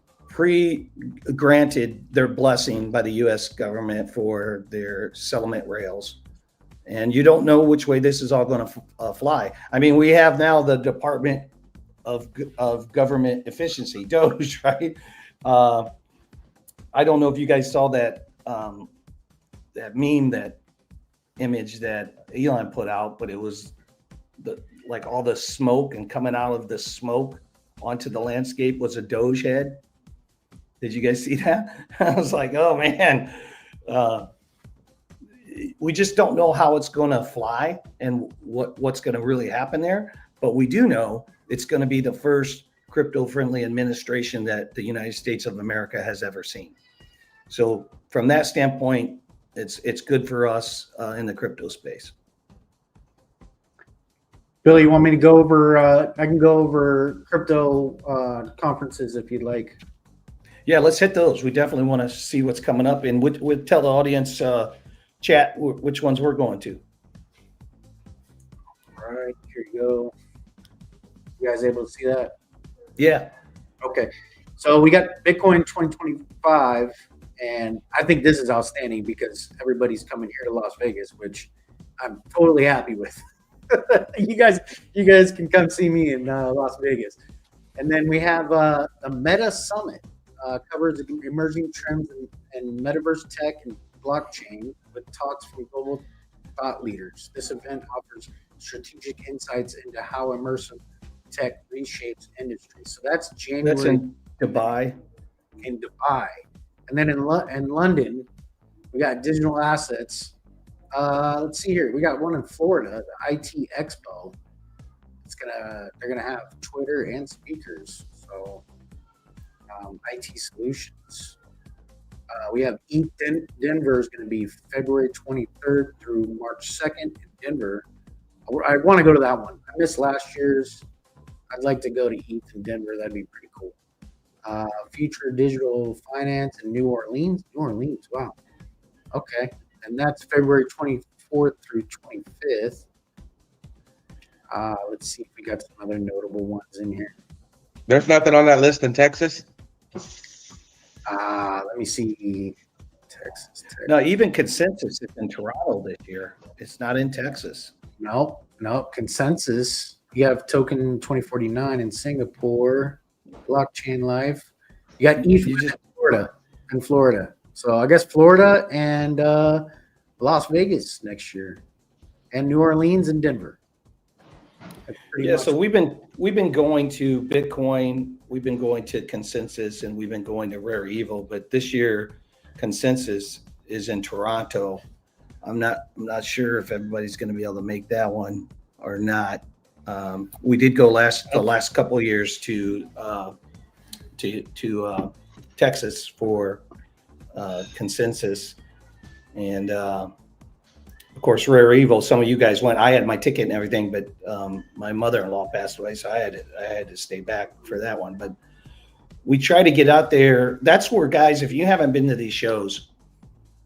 their blessing by the U.S. government for their settlement rails. And you don't know which way this is all going to fly. I mean, we have now the Department of Government Efficiency, DOGE, right? I don't know if you guys saw that that meme, that image that Elon put out, but it was like all the smoke, and coming out of the smoke onto the landscape was a Doge head. Did you guys see that? I was like, oh man, we just don't know how it's going to fly and what's going to really happen there. But we do know it's going to be the first crypto-friendly administration that the United States of America has ever seen. So from that standpoint, it's good for us in the crypto space. Billy, you want me to go over? I can go over crypto conferences if you'd like. Yeah, let's hit those. We definitely want to see what's coming up, and we'll tell the audience, chat, which ones we're going to. All right, here you go. You guys able to see that? Yeah. Okay. So we got Bitcoin 2025, and I think this is outstanding because everybody's coming here to Las Vegas, which I'm totally happy with. You guys can come see me in Las Vegas. And then we have the Meta Summit, covers emerging trends in metaverse tech and blockchain with talks from global thought leaders. This event offers strategic insights into how immersive tech reshapes industry. So that's January. That's in Dubai. In Dubai. And then in London, we got digital assets. Let's see here. We got one in Florida, the IT Expo. They're gonna have Twitter and speakers. So IT solutions. We have ETH Denver is going to be February 23rd through March 2nd in Denver. I want to go to that one. I missed last year's. I'd like to go to ETH in Denver. That'd be pretty cool. Future Digital Finance in New Orleans. New Orleans, wow. Okay. And that's February 24th through 25th. Let's see if we got some other notable ones in here. There's nothing on that list in Texas. Let me see. Texas. No, even Consensus is in Toronto this year. It's not in Texas. No. Consensus. You have Token 2049 in Singapore. Blockchain Live. You got ETH in Florida. So I guess Florida and Las Vegas next year, and New Orleans and Denver. Yeah, so we've been going to Bitcoin, we've been going to Consensus, and we've been going to Rare Evil. But this year, Consensus is in Toronto. I'm not sure if everybody's going to be able to make that one or not. We did go the last couple of years to Texas for Consensus, and of course Rare Evil. Some of you guys went. I had my ticket and everything, but my mother-in-law passed away, so I had to stay back for that one. But we try to get out there. That's where, guys, if you haven't been to these shows,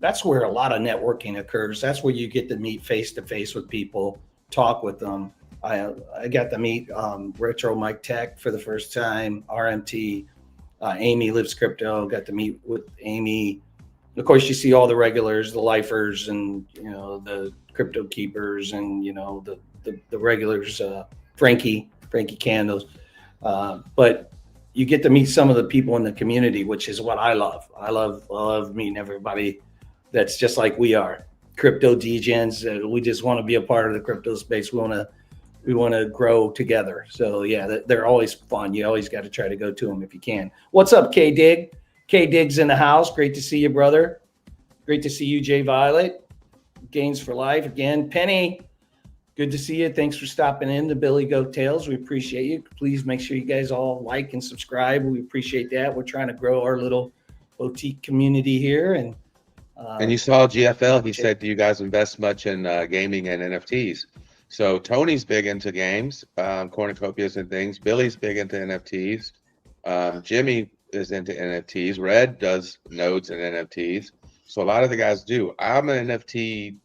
that's where a lot of networking occurs. That's where you get to meet face to face with people, talk with them. I got to meet Retro Mike Tech for the first time, RMT, Amy Lives Crypto, got to meet with Amy. Of course, you see all the regulars, the lifers, and the crypto keepers, and the regulars, Frankie Candles. But you get to meet some of the people in the community, which is what I love. I love meeting everybody that's just like we are, crypto degens. We just want to be a part of the crypto space. We want to grow together. So yeah, they're always fun. You always got to try to go to them if you can. What's up, K Dig? K Dig's in the house. Great to see you, brother. Great to see you, Jay Violet. Gains for Life again. Penny, good to see you. Thanks for stopping in to Billy Goat Tales. We appreciate you. Please make sure you guys all like and subscribe. We appreciate that. We're trying to grow our little boutique community here, and And you saw GFL, he said, do you guys invest much in gaming and NFTs? So Tony's big into games, cornucopias and things. Billy's big into NFTs. Jimmy is into NFTs. Red does nodes and NFTs. So a lot of the guys do. I'm an NFT,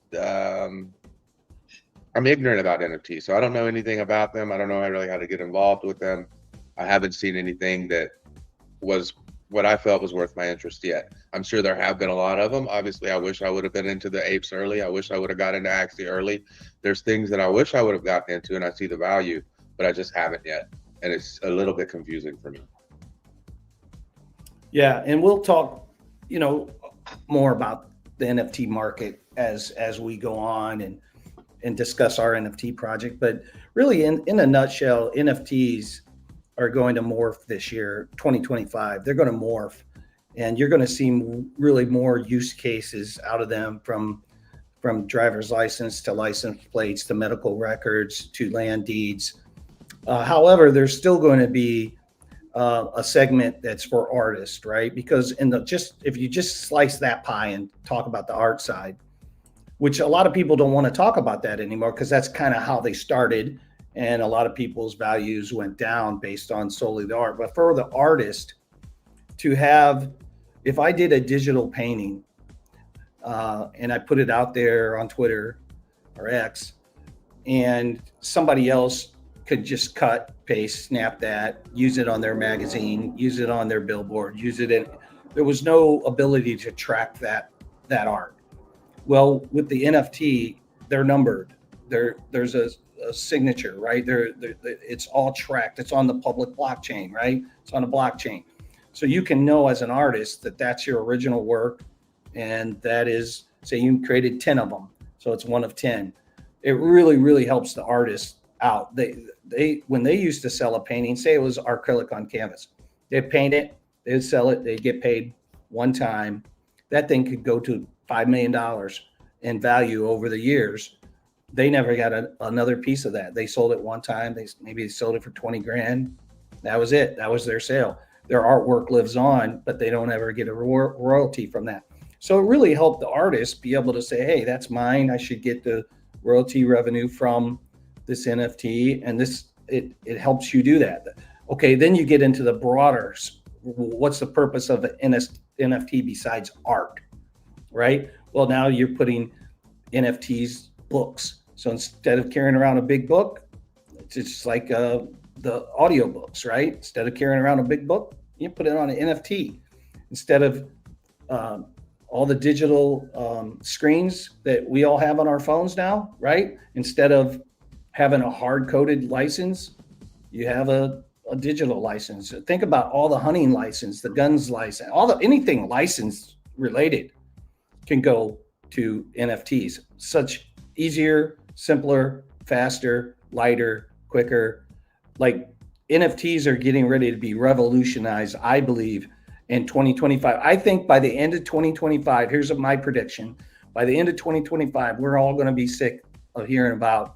I'm ignorant about NFTs. So I don't know anything about them. I don't know really how to get involved with them. I haven't seen anything that was what I felt was worth my interest yet. I'm sure there have been a lot of them. Obviously, I wish I would have been into the apes early. I wish I would have got into Axie early. There's things that I wish I would have gotten into, and I see the value, but I just haven't yet. And it's a little bit confusing for me. Yeah, and we'll talk, more about the NFT market as we go on and discuss our NFT project. But really, in a nutshell, NFTs are going to morph this year, 2025. They're going to morph, and you're going to see really more use cases out of them, from driver's license to license plates to medical records to land deeds. However, there's still going to be a segment that's for artists, right? Because if you just slice that pie and talk about the art side, which a lot of people don't want to talk about that anymore, because that's kind of how they started. And a lot of people's values went down based on solely the art. But for the artist to have, if I did a digital painting and I put it out there on Twitter or X, and somebody else could just cut, paste, snap that, use it on their magazine, use it on their billboard, there was no ability to track that art. Well, with the NFT, they're numbered. There's a signature, right? It's all tracked. It's on the public blockchain, right? It's on a blockchain. So you can know as an artist that that's your original work. And that is, say you created 10 of them. So it's one of 10. It really, really helps the artist out. When they used to sell a painting, say it was acrylic on canvas, they'd paint it, they'd sell it, they'd get paid one time. That thing could go to $5 million in value over the years. They never got another piece of that. They sold it one time. Maybe they sold it for 20 grand. That was it. That was their sale. Their artwork lives on, but they don't ever get a royalty from that. So it really helped the artist be able to say, hey, that's mine. I should get the royalty revenue from this NFT. And it helps you do that. Okay, then you get into the broader, what's the purpose of an NFT besides art, right? Well, now you're putting NFTs, books. So instead of carrying around a big book, it's just like the audio books, right? Instead of carrying around a big book, you put it on an NFT. Instead of all the digital screens that we all have on our phones now, right? Instead of having a hard-coded license, you have a digital license. Think about all the hunting license, the guns license, anything license related can go to NFTs. Such easier, simpler, faster, lighter, quicker. Like NFTs are getting ready to be revolutionized, I believe, in 2025. I think by the end of 2025, here's my prediction. By the end of 2025, we're all going to be sick of hearing about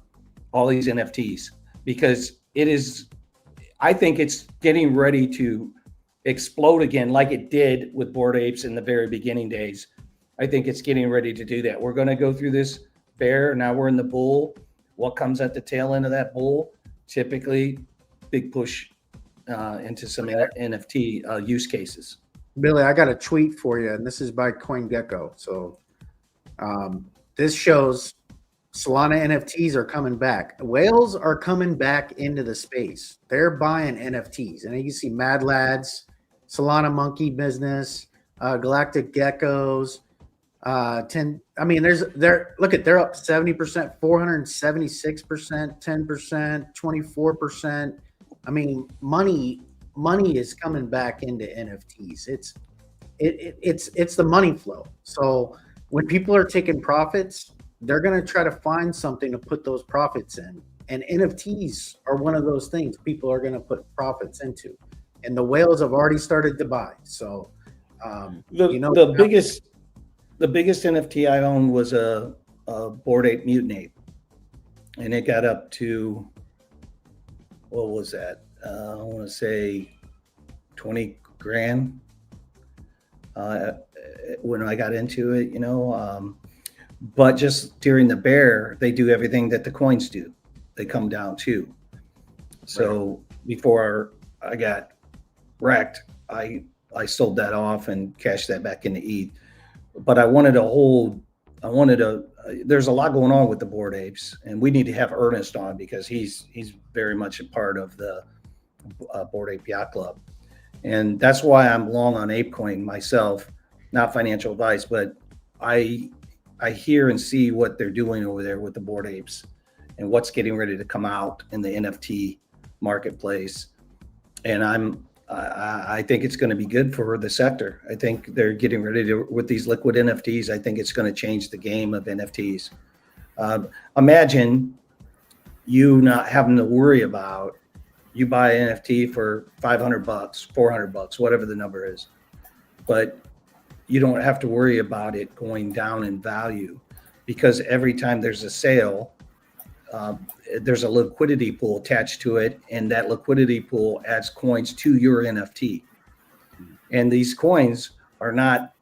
all these NFTs, because I think it's getting ready to explode again, like it did with Bored Apes in the very beginning days. I think it's getting ready to do that. We're going to go through this bear. Now we're in the bull. What comes at the tail end of that bull? Typically, big push into some NFT use cases. Billy, I got a tweet for you, and this is by CoinGecko. So this shows Solana NFTs are coming back. Whales are coming back into the space. They're buying NFTs. And you can see Mad Lads, Solana Monkey Business, Galactic Geckos, they're up 70%, 476%, 10%, 24%. I mean, money is coming back into NFTs. It's the money flow. So when people are taking profits, they're going to try to find something to put those profits in. And NFTs are one of those things people are going to put profits into. And the whales have already started to buy. So, the biggest NFT I owned was a Bored Ape Mutant Ape, and it got up to, what was that? I want to say 20 grand. when I got into it, but just during the bear, they do everything that the coins do. They come down too. So before I got wrecked, I sold that off and cashed that back into ETH. But there's a lot going on with the Bored Apes, and we need to have Ernest on because he's very much a part of the Bored Ape Yacht Club. And that's why I'm long on ApeCoin myself, not financial advice, but I hear and see what they're doing over there with the Bored Apes and what's getting ready to come out in the NFT marketplace. And I think it's going to be good for the sector. I think they're getting ready to, with these liquid NFTs, I think it's going to change the game of NFTs. Imagine you not having to worry about, you buy an NFT for $500, $400, whatever the number is, but you don't have to worry about it going down in value, because every time there's a sale, there's a liquidity pool attached to it, and that liquidity pool adds coins to your NFT. And these coins are not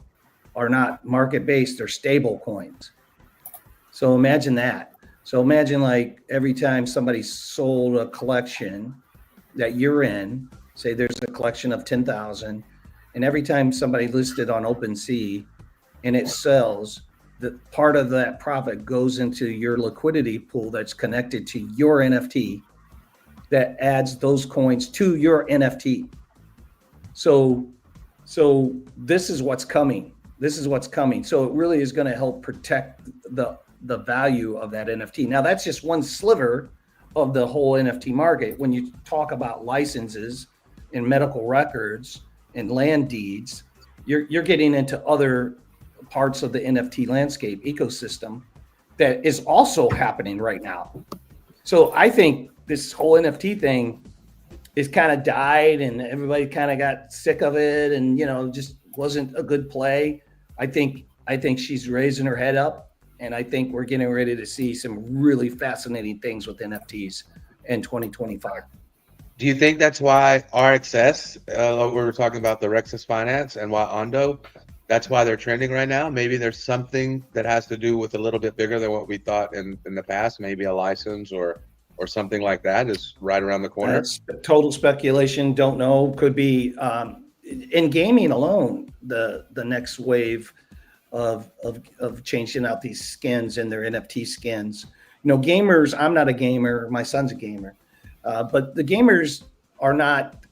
market based, they're stable coins. So imagine that. So imagine like every time somebody sold a collection that you're in, say there's a collection of 10,000, and every time somebody listed on OpenSea and it sells, the part of that profit goes into your liquidity pool that's connected to your NFT that adds those coins to your NFT. So this is what's coming. So it really is going to help protect the value of that NFT. Now that's just one sliver of the whole NFT market. When you talk about licenses and medical records and land deeds, you're getting into other parts of the NFT landscape ecosystem that is also happening right now. So I think this whole NFT thing is kind of died, and everybody kind of got sick of it, and just wasn't a good play. I think she's raising her head up, and I think we're getting ready to see some really fascinating things with NFTs in 2025. Do you think that's why RXS, we were talking about the REXAS Finance, and why ONDO, that's why they're trending right now? Maybe there's something that has to do with a little bit bigger than what we thought in the past, maybe a license or something like that is right around the corner. That's total speculation. Don't know. Could be in gaming alone, the next wave of changing out these skins and their NFT skins. Gamers, I'm not a gamer. My son's a gamer. But the gamers are not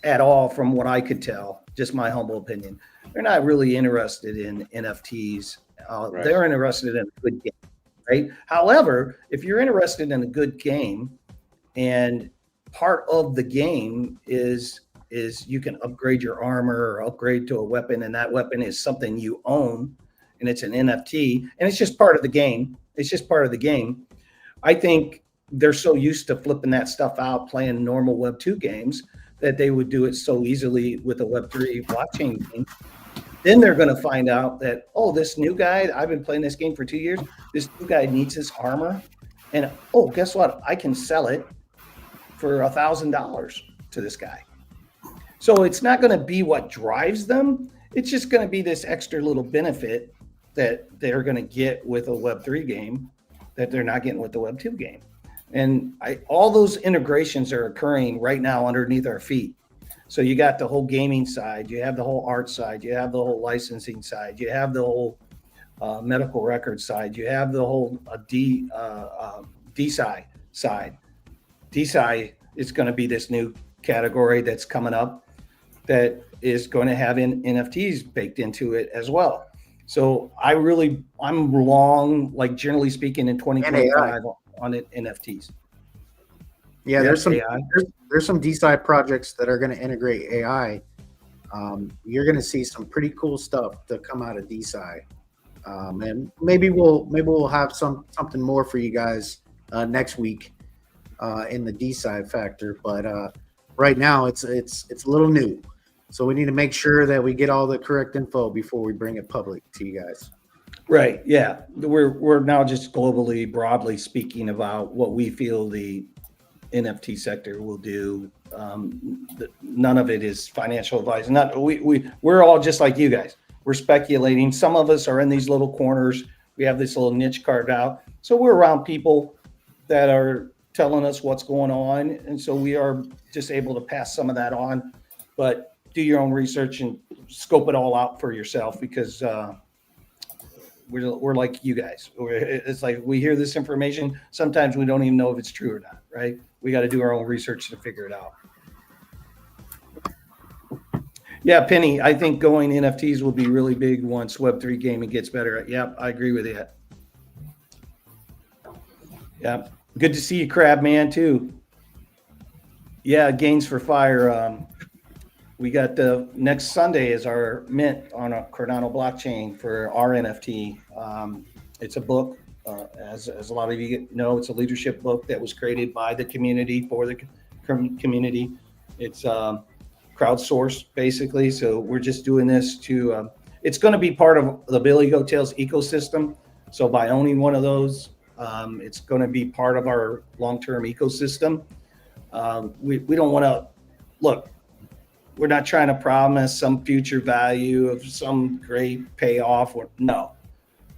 at all, from what I could tell, just my humble opinion, they're not really interested in NFTs. Right. They're interested in a good game, right? However, if you're interested in a good game, and part of the game is you can upgrade your armor or upgrade to a weapon, and that weapon is something you own, and it's an NFT, and it's just part of the game. I think they're so used to flipping that stuff out, playing normal Web 2 games, that they would do it so easily with a Web 3 blockchain game. Then they're going to find out that, oh, this new guy, I've been playing this game for 2 years. This new guy needs his armor. And, oh, guess what? I can sell it for $1,000 to this guy. So it's not going to be what drives them. It's just going to be this extra little benefit that they're going to get with a Web 3 game that they're not getting with the Web 2 game. And all those integrations are occurring right now underneath our feet. So you got the whole gaming side, you have the whole art side, you have the whole licensing side, you have the whole medical record side, you have the whole DeFi side. DeFi is going to be this new category that's coming up that is going to have NFTs baked into it as well. So I'm long, like generally speaking, in 2025 on NFTs. Yeah, there's some DeFi projects that are going to integrate AI. You're going to see some pretty cool stuff to come out of DeFi, and maybe we'll have something more for you guys next week in the DeFi factor. But right now it's a little new, so we need to make sure that we get all the correct info before we bring it public to you guys. Right. Yeah. We're now just globally, broadly speaking about what we feel the NFT sector will do. None of it is financial advice. We're all just like you guys. we're speculating. Some of us are in these little corners. We have this little niche carved out. So we're around people that are telling us what's going on. And so we are just able to pass some of that on, but do your own research and scope it all out for yourself, because we're like you guys. It's like we hear this information. Sometimes we don't even know if it's true or not, right? We got to do our own research to figure it out. Yeah, Penny, I think going NFTs will be really big once Web3 gaming gets better. Yep, I agree with you. Yeah, good to see you, Crab Man, too. Yeah, Gains for Fire. We got the next Sunday is our mint on a Cardano blockchain for our NFT. It's a book, as a lot of you know, it's a leadership book that was created by the community for the community. It's crowdsourced, basically. So we're just doing this to, it's going to be part of the Billy Goat Tales ecosystem. So by owning one of those, it's going to be part of our long-term ecosystem. We don't want to, look, we're not trying to promise some future value of some great payoff. No,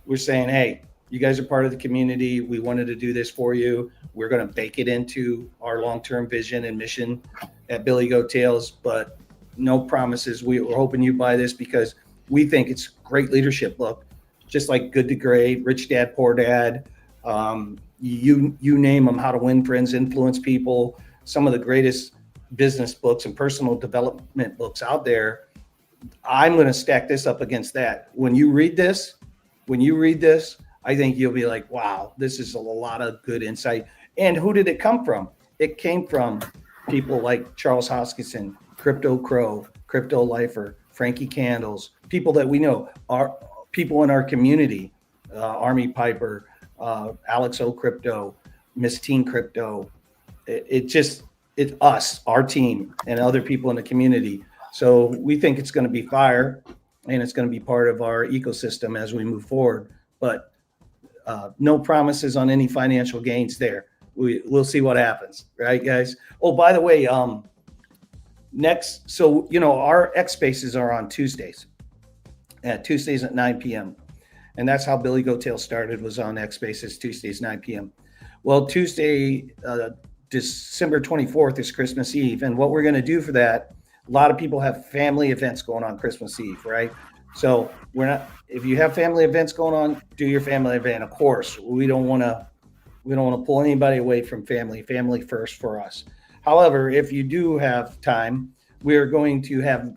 we're saying, hey, you guys are part of the community. We wanted to do this for you. We're going to bake it into our long-term vision and mission at Billy Goat Tales, but no promises. We're hoping you buy this because we think it's a great leadership book, just like Good to Great, Rich Dad, Poor Dad. You name them, How to Win Friends, Influence People, some of the greatest business books and personal development books out there. I'm going to stack this up against that. When you read this, I think you'll be like, wow, this is a lot of good insight. And who did it come from? It came from people like Charles Hoskinson, Crypto Crow, Crypto Lifer, Frankie Candles, people that we know are people in our community, Army Piper, Alex O Crypto, Miss Teen Crypto. It's us, our team, and other people in the community. So we think it's going to be fire, and it's going to be part of our ecosystem as we move forward. But no promises on any financial gains there. We'll see what happens, right, guys? Oh, by the way, next, so our X Spaces are on Tuesdays at 9 p.m. And that's how Billy Goat Tales started, was on X Spaces Tuesdays 9 p.m. Well, Tuesday, December 24th is Christmas Eve. And what we're going to do for that, a lot of people have family events going on Christmas Eve, right? So if you have family events going on, do your family event. Of course, we don't want to pull anybody away from family first for us. However, if you do have time, we are going to have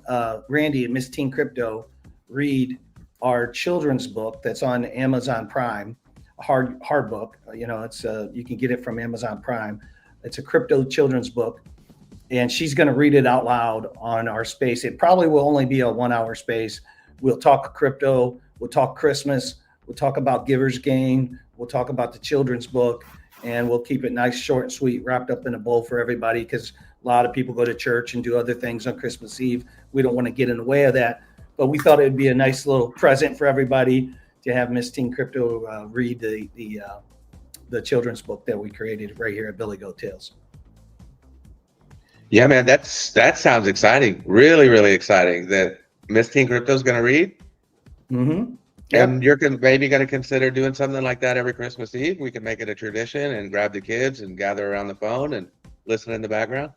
Randy and Miss Teen Crypto read our children's book that's on Amazon Prime, a hard book. It's you can get it from Amazon Prime. It's a crypto children's book, and she's going to read it out loud on our space. It probably will only be a 1-hour space. We'll talk crypto, we'll talk Christmas, we'll talk about Giver's Gain, we'll talk about the children's book, and we'll keep it nice, short, and sweet, wrapped up in a bowl for everybody, because a lot of people go to church and do other things on Christmas Eve. We don't want to get in the way of that, but we thought it'd be a nice little present for everybody to have Miss Teen Crypto read the children's book that we created right here at Billy Goat Tales. Yeah, man, that sounds exciting. Really, really exciting that Miss Teen Crypto is going to read. Mm-hmm. Yep. And you're maybe going to consider doing something like that every Christmas Eve. We can make it a tradition and grab the kids and gather around the phone and listen in the background.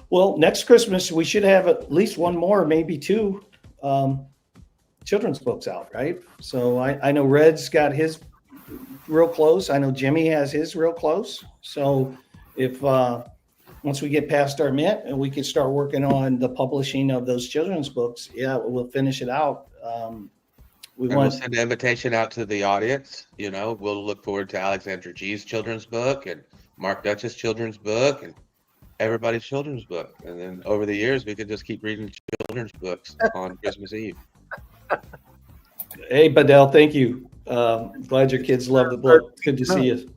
Well, next Christmas, we should have at least one more, maybe two children's books out, right? So I know Red's got his real close. I know Jimmy has his real close. So if once we get past our mint and we can start working on the publishing of those children's books, yeah, we'll finish it out. We'll send an invitation out to the audience. We'll look forward to Alexandra G's children's book and Mark Dutch's children's book and everybody's children's book. And then over the years, we could just keep reading children's books on Christmas Eve. Hey, Badell, thank you. Glad your kids love the book. Good to see you.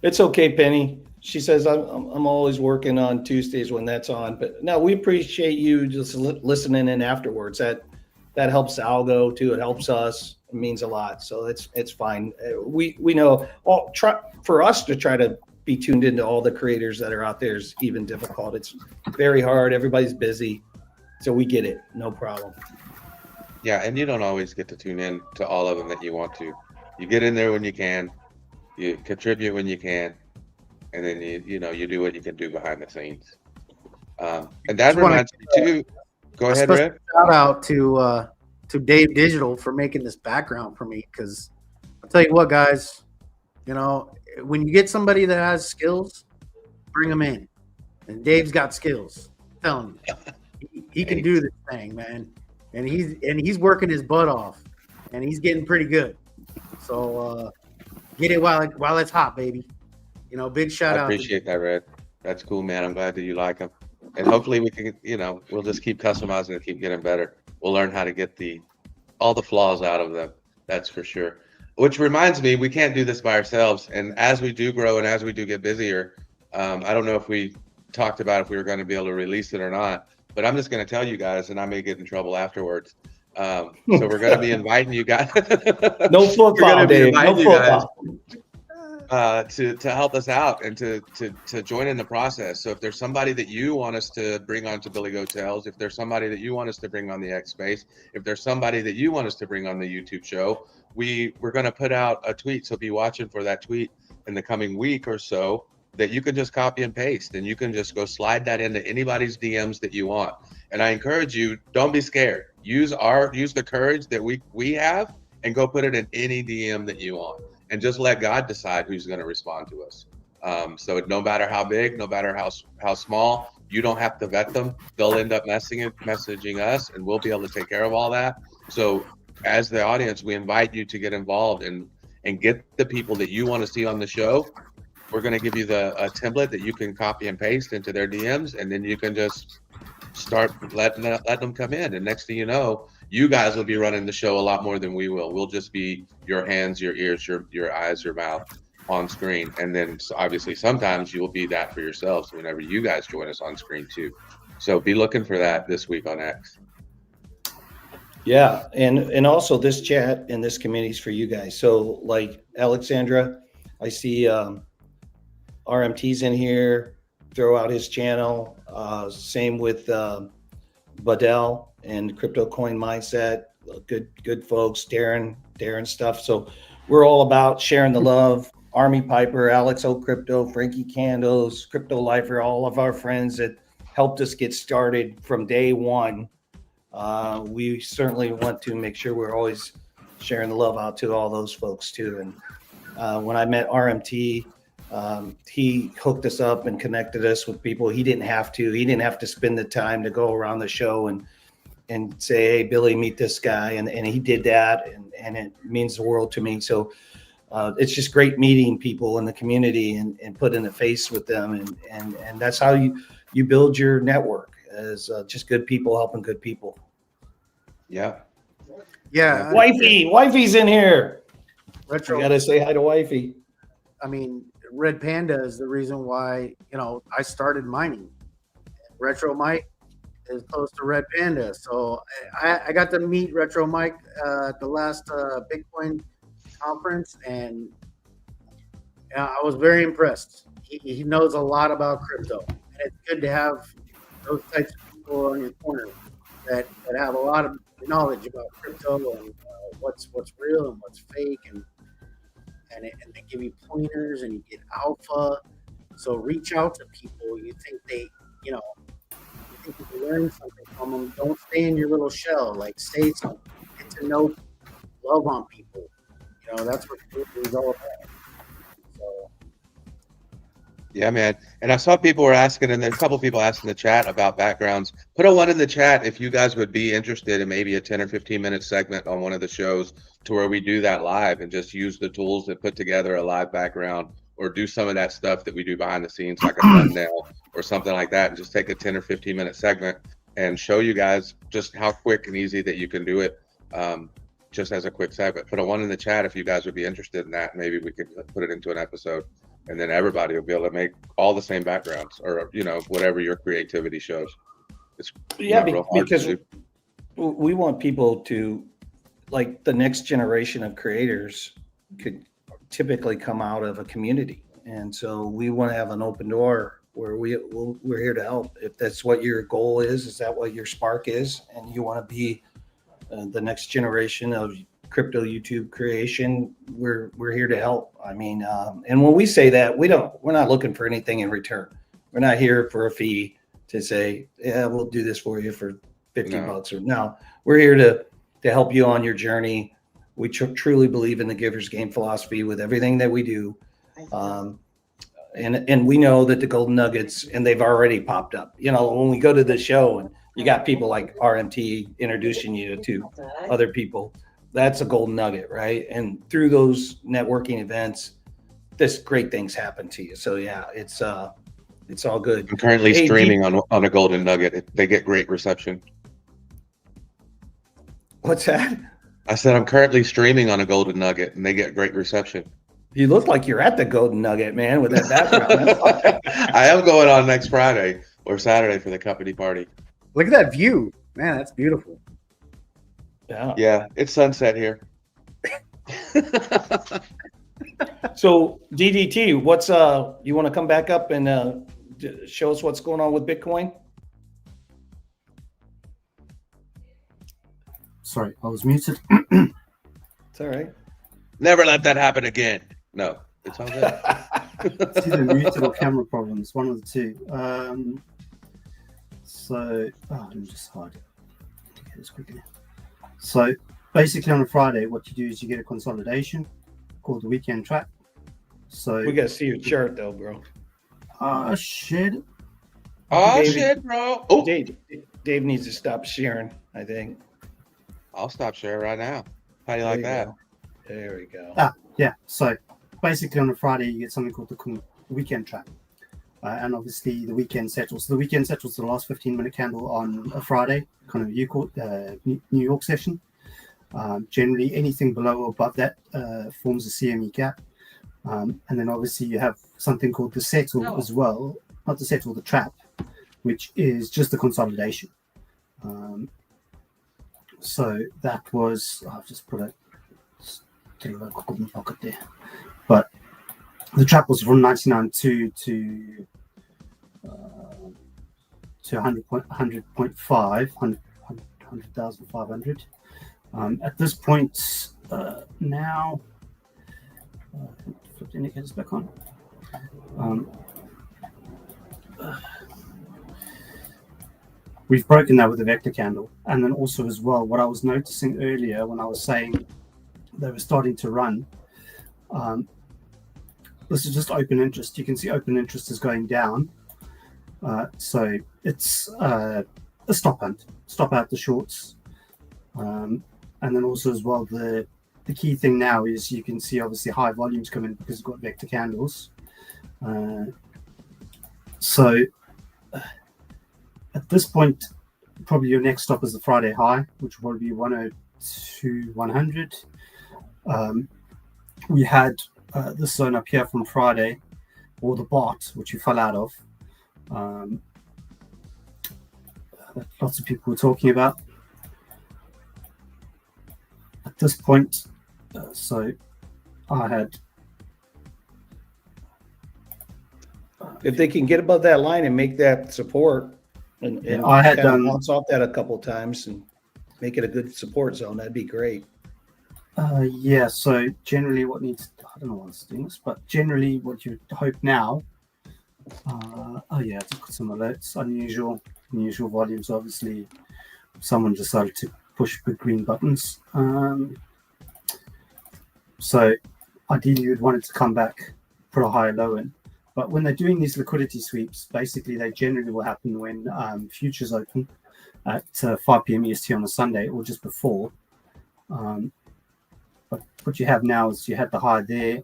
It's okay, Penny. She says, I'm always working on Tuesdays when that's on. But no, we appreciate you just listening in afterwards. That helps Algo too. It helps us. It means a lot. So it's fine. We know for us to try to be tuned into all the creators that are out there is even difficult. It's very hard. Everybody's busy. So we get it, no problem. Yeah, and you don't always get to tune in to all of them that you want to. You get in there when you can, you contribute when you can, and then you do what you can do behind the scenes. And that Just wanna reminds me too. Go A ahead, special Red. shout out to Dave Digital for making this background for me, because I'll tell you what, guys, when you get somebody that has skills, bring them in. And Dave's got skills. I'm telling you, he can do this thing, man. And he's working his butt off, and he's getting pretty good. So get it while it's hot, baby. Big shout I out. appreciate that, Red. That's cool, man. I'm glad that you like them. And hopefully we can, we'll just keep customizing and keep getting better. We'll learn how to get all the flaws out of them. That's for sure. Which reminds me, we can't do this by ourselves. And as we do grow and as we do get busier, I don't know if we talked about if we were going to be able to release it or not, but I'm just going to tell you guys, and I may get in trouble afterwards. So we're going to be inviting you guys. No football, Dave. No football. To help us out and to join in the process. So if there's somebody that you want us to bring on to Billy Goat Tales, if there's somebody that you want us to bring on the X Space, if there's somebody that you want us to bring on the YouTube show, we're going to put out a tweet. So be watching for that tweet in the coming week or so, that you can just copy and paste, and you can just go slide that into anybody's DMs that you want. And I encourage you, don't be scared. Use the courage that we have and go put it in any DM that you want. And just let God decide who's going to respond to us. So no matter how big, no matter how small, you don't have to vet them. They'll end up messaging us, and we'll be able to take care of all that. So as the audience, we invite you to get involved and get the people that you want to see on the show. We're going to give you a template that you can copy and paste into their DMs, and then you can just start letting them come in. And next thing you know, you guys will be running the show a lot more than we will. We'll just be your hands, your ears, your eyes, your mouth on screen. And then obviously sometimes you will be that for yourselves whenever you guys join us on screen too. So be looking for that this week on X. Yeah, and also this chat and this community is for you guys. So like Alexandra, I see RMT's in here. Throw out his channel. Same with Budell and Crypto Coin Mindset. Good folks. Darren stuff. So we're all about sharing the love. Army Piper, Alex O Crypto, Frankie Candos, Crypto Lifer, all of our friends that helped us get started from day one. We certainly want to make sure we're always sharing the love out to all those folks too. And when I met RMT, he hooked us up and connected us with people. He didn't have to spend the time to go around the show and say, hey, Billy, meet this guy. And he did that. And it means the world to me. So it's just great meeting people in the community and putting a face with them. And that's how you build your network, as just good people helping good people. Yeah. Yeah. Wifey's in here. Retro. You got to say hi to Wifey. I mean, Red Panda is the reason why, I started mining. Retro Mike is close to Red Panda. So I got to meet Retro Mike at the last Bitcoin conference, and I was very impressed. He knows a lot about crypto, and it's good to have those types of people on your corner that have a lot of knowledge about crypto and what's real and what's fake, and they give you pointers and you get alpha. So reach out to people you think you think you can learn something from them. Don't stay in your little shell. Like, say something. Get to know, love on people. That's what it is all about. So. Yeah, man. And I saw people were asking, and there's a couple people asking in the chat about backgrounds. Put a 1 in the chat if you guys would be interested in maybe a 10 or 15 minute segment on one of the shows to where we do that live and just use the tools that put together a live background, or do some of that stuff that we do behind the scenes, like a thumbnail or something like that, and just take a 10 or 15 minute segment and show you guys just how quick and easy that you can do it. Just as a quick segment. Put a 1 in the chat if you guys would be interested in that. Maybe we could put it into an episode, and then everybody will be able to make all the same backgrounds, or whatever your creativity shows. It's because we want people to, like, the next generation of creators could typically come out of a community, and so we want to have an open door where we're here to help. If that's what your goal is that what your spark is, and you want to be the next generation of crypto YouTube creation, we're here to help. I mean, and when we say that, we're not looking for anything in return. We're not here for a fee to say, yeah, we'll do this for you for 50 bucks or no. We're here to help you on your journey. We truly believe in the giver's gain philosophy with everything that we do. And we know that the golden nuggets, and they've already popped up. You know, when we go to the show and you got people like RMT introducing you to other people, that's a golden nugget, right? And through those networking events, this great things happen to you. So yeah, it's all good. I'm currently streaming on a golden nugget. They get great reception. What's that? I said I'm currently streaming on a golden nugget, and they get great reception. You look like you're at the golden nugget, man, with that background. I am going on next Friday or Saturday for the company party. Look at that view, man. That's beautiful. Yeah, it's sunset here. So DDT, what's you want to come back up and show us what's going on with Bitcoin? Sorry, I was muted. It's all right. Never let that happen again. No, it's all good. It's either muted or camera problems, one of the two. Let me just hide it. Get this quickly. So basically on a Friday, what you do is you get a consolidation called the weekend trap. So We got to see your chart though, bro. Shit. Oh, David- shit, bro. Oh, Dave needs to stop sharing, I think. I'll stop sharing right now. How do you like that? There we go. Yeah. So basically on a Friday, you get something called the weekend trap. And obviously the weekend settles. So the weekend settles the last 15-minute candle on a Friday, kind of New York session. Generally, anything below or above that forms a CME gap. And then obviously you have something called the settle as well. Not the settle, the trap, which is just the consolidation. So that was, I've just put a local golden pocket there. But the trap was from 99.2 to 100.5, 100,500. At this point now, flip the indicators back on. We've broken that with the vector candle. And then also as well, what I was noticing earlier when I was saying they were starting to run, this is just open interest. You can see open interest is going down. So it's a stop hunt, stop out the shorts. And then also as well, the key thing now is you can see obviously high volumes come in because you've got vector candles. So at this point, probably your next stop is the Friday high, which will probably be 102, 100. We had this zone up here from Friday, or the bot, which you fell out of. That lots of people were talking about. At this point, so I had. If they can get above that line and make that support, and I had kind of bounce off that a couple of times and make it a good support zone, that'd be great. Yeah, so generally what needs, I don't know why it's doing this, but generally what you hope now, to put some alerts, unusual volumes, obviously someone decided to push the green buttons. So ideally you'd want it to come back, put a higher low in. But when they're doing these liquidity sweeps, basically they generally will happen when futures open at 5 p.m. EST on a Sunday or just before. But what you have now is you had the high there.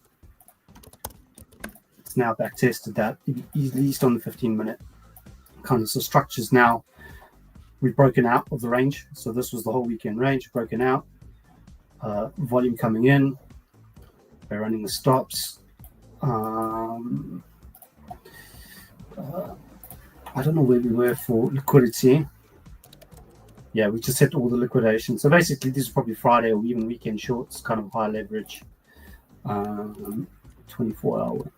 It's now back tested that, at least on the 15-minute. Kind of, so structures now, we've broken out of the range. So this was the whole weekend range, broken out. Volume coming in. We're running the stops. I don't know where we were for liquidity. Yeah, we just hit all the liquidation. So basically, this is probably Friday or even weekend shorts, kind of high leverage, 24-hour.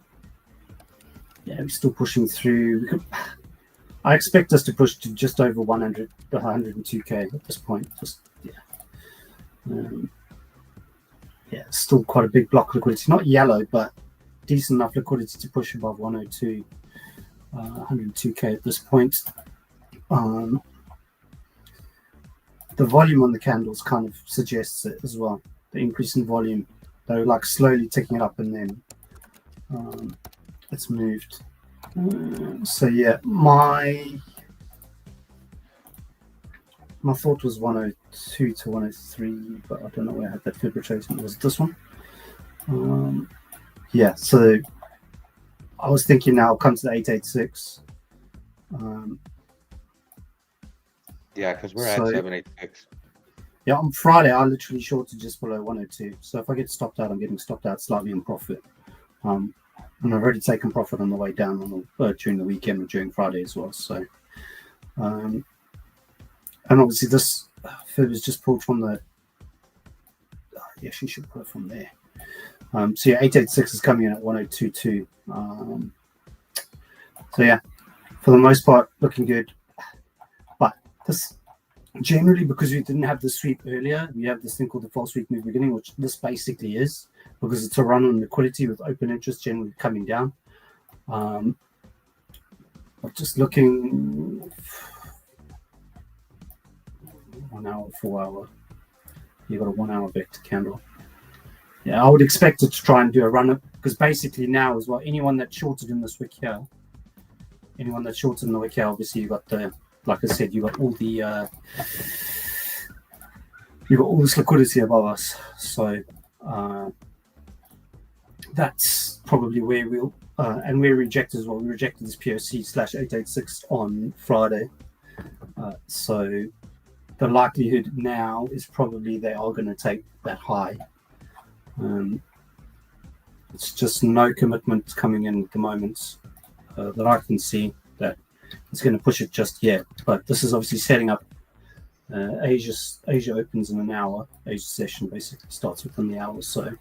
yeah, we're still pushing through. I expect us to push to just over 102k at this point. Just yeah, still quite a big block liquidity. Not yellow, but decent enough liquidity to push above 102, 102k at this point. The volume on the candles kind of suggests it as well. The increase in volume, they're like slowly ticking it up, and then it's moved. So yeah, my thought was 102 to 103, but I don't know where I had that fib retracement. Was it this one? Yeah, so I was thinking now I'll come to the 886. Yeah, because we're So- at 786. Yeah, on Friday I literally shorted just below 102. So if I get stopped out, I'm getting stopped out slightly in profit. And I've already taken profit on the way down during the weekend or during Friday as well. So, and obviously this fib is just pulled from the. Yeah, she should put it from there. So yeah, 886 is coming in at 1022. So yeah, for the most part, looking good. But this generally, because we didn't have the sweep earlier, we have this thing called the false sweep move beginning, which this basically is, because it's a run on liquidity with open interest generally coming down. But just looking 1 hour, 4 hour, you got a 1 hour vector candle. Yeah, I would expect it to try and do a run up, because basically now as well, anyone that shorted in this wick here, obviously you got the, like I said, you got all the this liquidity above us. So that's probably where we'll and we rejected as well. We rejected this POC /886 on Friday. So the likelihood now is probably they are going to take that high. It's just no commitment coming in at the moment that I can see that it's going to push it just yet. But this is obviously setting up. Asia opens in an hour. Asia session basically starts within the hour. So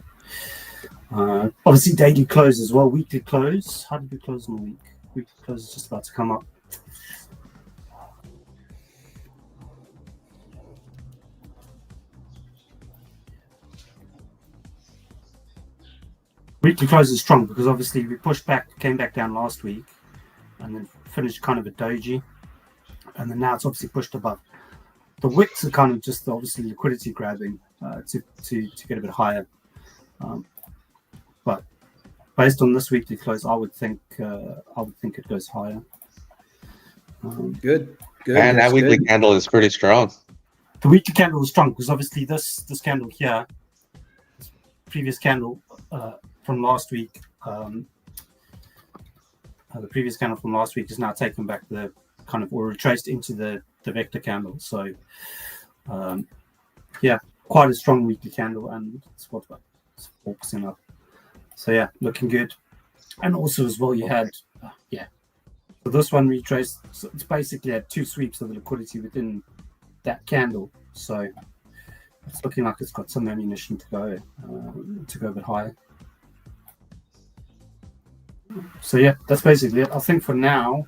obviously daily close as well. Weekly close. How did we close in the week? Weekly close is just about to come up. Weekly close is strong because obviously we pushed back, came back down last week, and then finished kind of a doji, and then now it's obviously pushed above. The wicks are kind of just obviously liquidity grabbing to get a bit higher, but based on this weekly close, I would think it goes higher. Good. And that That's weekly good. candle is pretty strong. The weekly candle is strong because obviously this candle here, this previous candle from last week, the previous candle from last week is now taken back the kind of, or retraced into the vector candle. So yeah, quite a strong weekly candle, and it's what, about 4% up. So yeah, looking good. And also as well, you had so this one retraced. So it's basically had two sweeps of the liquidity within that candle. So it's looking like it's got some ammunition to go a bit higher. So yeah, that's basically it. I think for now,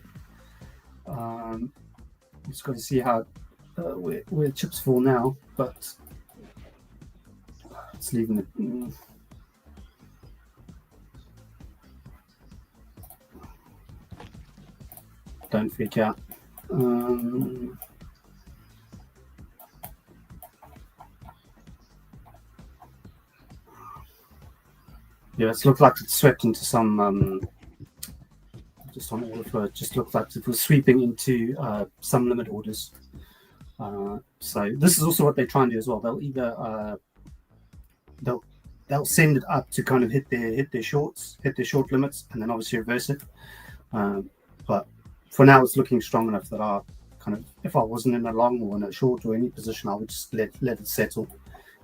just got to see how where chips fall now, but it's leaving it. Don't freak out. Yeah, it's looked like it swept into some just on order flow. It just looked like it was sweeping into some limit orders. So this is also what they try and do as well. They'll either they'll send it up to kind of hit their short limits, and then obviously reverse it. But for now, it's looking strong enough that I kind of, if I wasn't in a long or in a short or any position, I would just let it settle.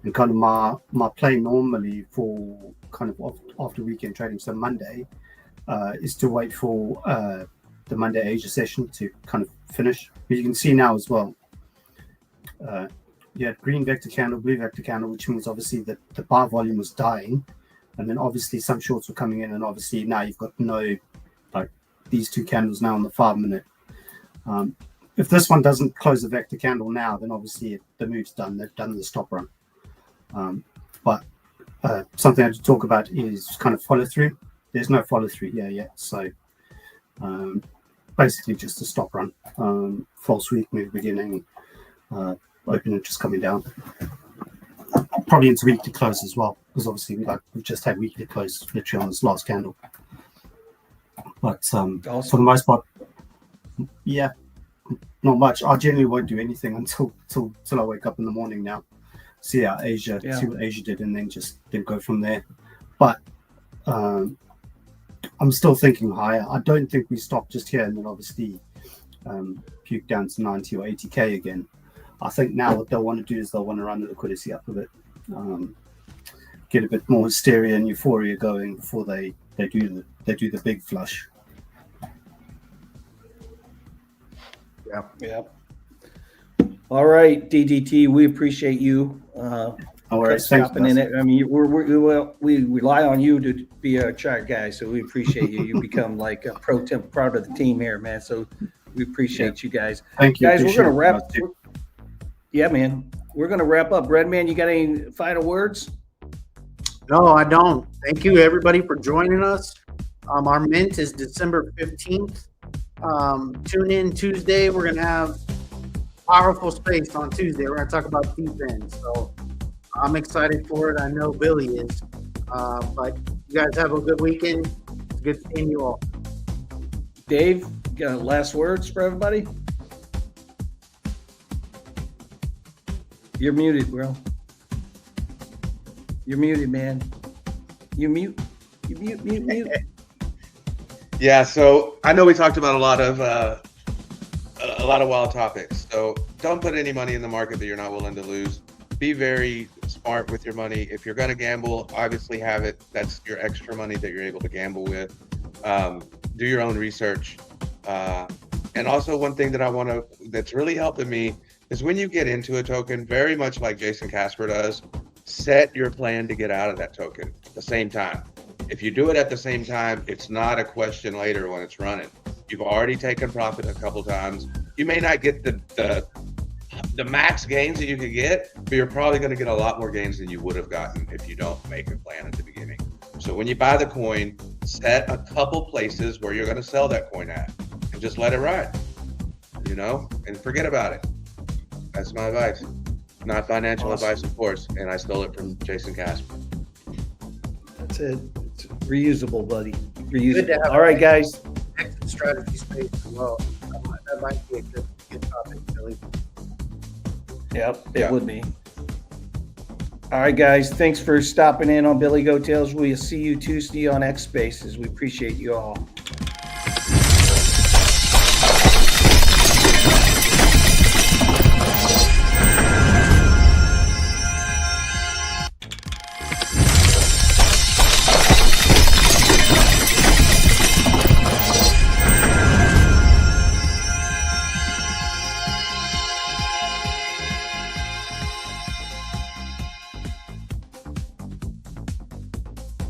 And kind of my play normally for kind of after weekend trading, so Monday, is to wait for the Monday Asia session to kind of finish. But you can see now as well, you had green vector candle, blue vector candle, which means obviously that the buy volume was dying, and then obviously some shorts were coming in, and obviously now you've got no, like, these two candles now on the 5-minute. If this one doesn't close the vector candle now, then obviously the move's done. They've done the stop run. But something I have to talk about is kind of follow through. There's no follow through here yet. So basically just a stop run. False weak move beginning, opening just coming down. Probably into weekly close as well, because obviously we've just had weekly close literally on this last candle. But for the most part, yeah, not much. I generally won't do anything until I wake up in the morning now. See how see what Asia did, and then go from there. But I'm still thinking higher. I don't think we stop just here and then obviously puke down to 90 or 80k again. I think now what they'll want to do is they'll want to run the liquidity up a bit, get a bit more hysteria and euphoria going before they do the big flush. Yeah. All right, DDT, we appreciate you. All right, stopping in it. I mean, we rely on you to be our chart guy, so we appreciate you. You become like a part of the team here, man. So we appreciate you guys. Thank you, guys. We're gonna wrap. Yeah, man. We're gonna wrap up. Redman, you got any final words? No, I don't. Thank you, everybody, for joining us. Our mint is December 15th. Tune in Tuesday. We're going to have powerful space on Tuesday. We're going to talk about defense. So I'm excited for it. I know Billy is. But you guys have a good weekend. It's good seeing you all. Dave, you got last words for everybody? You're muted, bro. You're muted, man. You mute. Yeah, so I know we talked about a lot of wild topics. So don't put any money in the market that you're not willing to lose. Be very smart with your money. If you're going to gamble, obviously have it. That's your extra money that you're able to gamble with. Do your own research. And also one thing that that's really helping me is when you get into a token, very much like Jason Casper does, set your plan to get out of that token at the same time. If you do it at the same time, it's not a question later when it's running. You've already taken profit a couple times. You may not get the max gains that you could get, but you're probably going to get a lot more gains than you would have gotten if you don't make a plan at the beginning. So when you buy the coin, set a couple places where you're going to sell that coin at and just let it ride, and forget about it. That's my advice. Not financial advice, of course, and I stole it from Jason Casper. That's it. It's reusable, buddy. Reusable. All right, guys. Exit strategy space as well. That might be a good topic, Billy. Yep, it would be. All right, guys. Thanks for stopping in on Billy Goat Tales. We'll see you Tuesday on X Spaces. We appreciate you all.